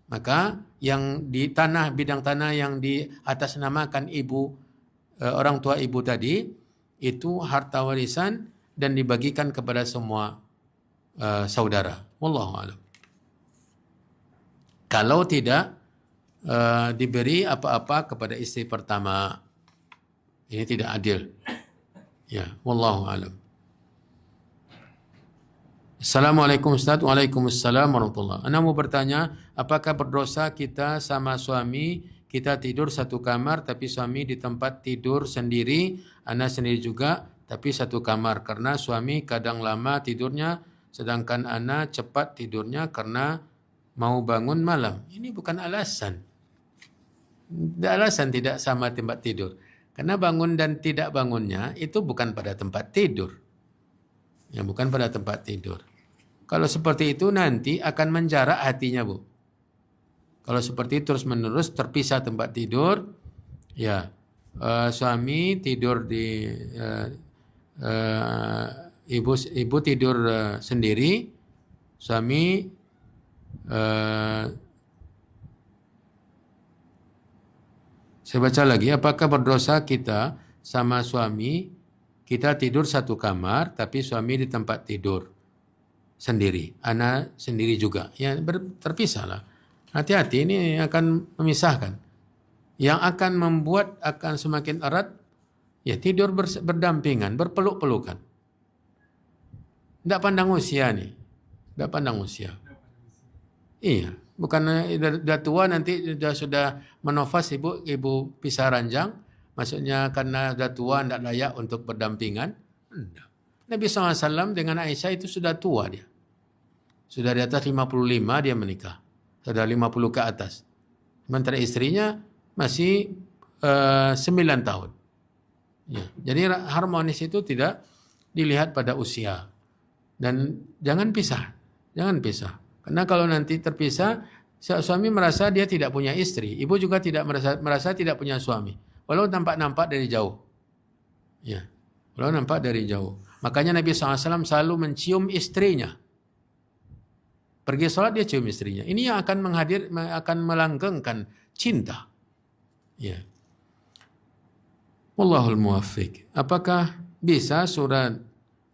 Maka yang di bidang tanah yang di atas namakan ibu, orang tua ibu tadi, itu harta warisan dan dibagikan kepada semua saudara. Wallahu a'lam. Kalau tidak diberi apa-apa kepada istri pertama, ini tidak adil. Ya, wallahu a'lam. Assalamualaikum Ustaz. Waalaikumsalam warahmatullahi. Ana mau bertanya, apakah berdosa kita sama suami, kita tidur satu kamar tapi suami di tempat tidur sendiri, ana sendiri juga tapi satu kamar, karena suami kadang lama tidurnya sedangkan ana cepat tidurnya karena mau bangun malam. Ini bukan alasan. Alasan tidak sama tempat tidur. Karena bangun dan tidak bangunnya itu bukan pada tempat tidur. Ya, bukan pada tempat tidur. Kalau seperti itu nanti akan menjarak hatinya, Bu. Kalau seperti terus-menerus terpisah tempat tidur, ya suami tidur di ibu tidur sendiri, suami saya baca lagi, apakah berdosa kita sama suami, kita tidur satu kamar tapi suami di tempat tidur sendiri, anak sendiri juga, ya terpisahlah. Hati-hati, ini akan memisahkan. Yang akan membuat akan semakin erat, ya tidur berdampingan, berpeluk-pelukan. Tidak pandang usia nih, tidak pandang usia. Iya, bukan sudah tua nanti sudah menofas ibu pisah ranjang, maksudnya karena sudah tua tidak layak untuk berdampingan. Enggak. Nabi SAW dengan Aisyah itu sudah tua dia. Sudah di atas 55 dia menikah. Sudah 50 ke atas. Sementara istrinya masih 9 tahun. Ya. Jadi harmonis itu tidak dilihat pada usia. Dan jangan pisah. Jangan pisah. Karena kalau nanti terpisah, suami merasa dia tidak punya istri. Ibu juga tidak merasa tidak punya suami. Walau nampak dari jauh. Ya. Walau nampak dari jauh. Makanya Nabi SAW selalu mencium istrinya. Pergi sholat dia cium istrinya. Ini yang akan melanggengkan cinta. Ya. Wallahul muwaffiq. Apakah bisa surat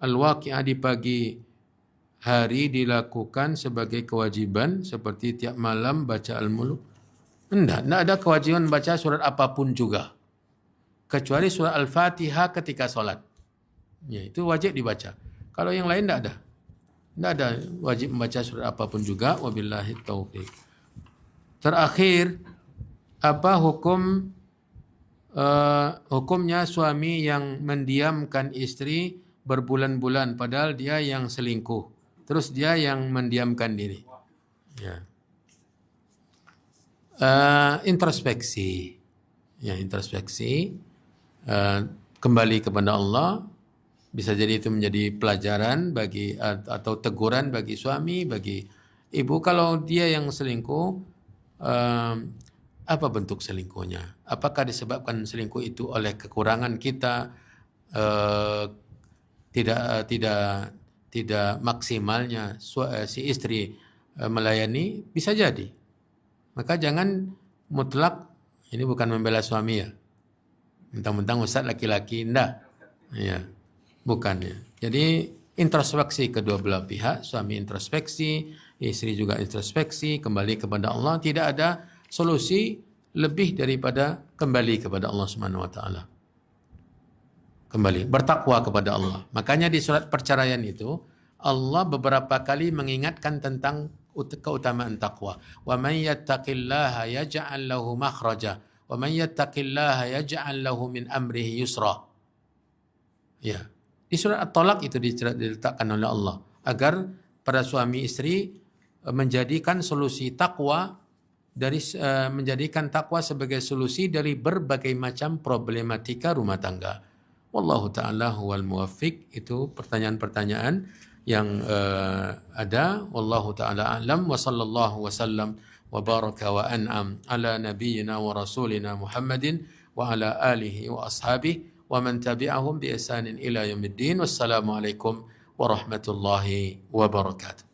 Al-Waqi'ah di pagi hari dilakukan sebagai kewajiban seperti tiap malam baca Al-Mulk? Tidak ada kewajiban baca surat apapun juga. Kecuali surat Al-Fatihah ketika sholat. Ya, itu wajib dibaca. Kalau yang lain tidak ada. Tidak ada wajib membaca surat apapun juga. Wabillahi taufiq. Terakhir, apa hukumnya suami yang mendiamkan istri berbulan-bulan padahal dia yang selingkuh, terus dia yang mendiamkan diri? Ya. Introspeksi. Ya, introspeksi. Kembali kepada Allah. Bisa jadi itu menjadi pelajaran atau teguran bagi suami, bagi ibu. Kalau dia yang selingkuh, apa bentuk selingkuhnya? Apakah disebabkan selingkuh itu oleh kekurangan kita, tidak maksimalnya si istri melayani? Bisa jadi. Maka jangan mutlak, ini bukan membela suami ya. Mentang-mentang ustaz laki-laki, enggak. Ya, bukan ya. Jadi introspeksi kedua belah pihak, suami introspeksi, istri juga introspeksi, kembali kepada Allah. Tidak ada solusi lebih daripada kembali kepada Allah Subhanahu wa taala. Kembali bertakwa kepada Allah. Makanya di surat perceraian itu Allah beberapa kali mengingatkan tentang keutamaan takwa. Wa may yattaqillaha yaj'al lahu makhraja wa may yattaqillaha yaj'al lahu min amrihi yusra. Ya. Di surat At-Talaq itu diletakkan oleh Allah agar para suami istri menjadikan solusi takwa dari menjadikan takwa sebagai solusi dari berbagai macam problematika rumah tangga. Wallahu ta'ala huwal muwaffiq. Itu pertanyaan-pertanyaan yang ada. Wallahu ta'ala a'lam wa sallallahu wasallam wa baraka wa an'am ala nabiyyina wa rasulina Muhammadin wa ala alihi wa ashabihi wa man tabi'ahum bi ihsanin ila yaumiddin. Wassalamualaikum warahmatullahi wabarakatuh.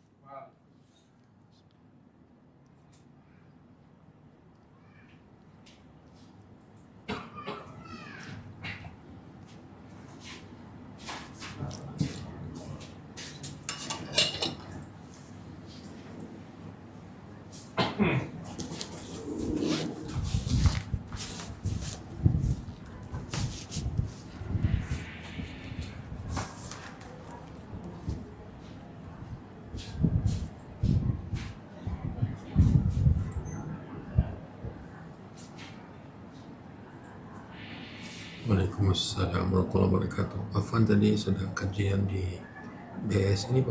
Waalaikumsalam warahmatullahi wabarakatuh. Afwan, tadi sudah kajian di BS ini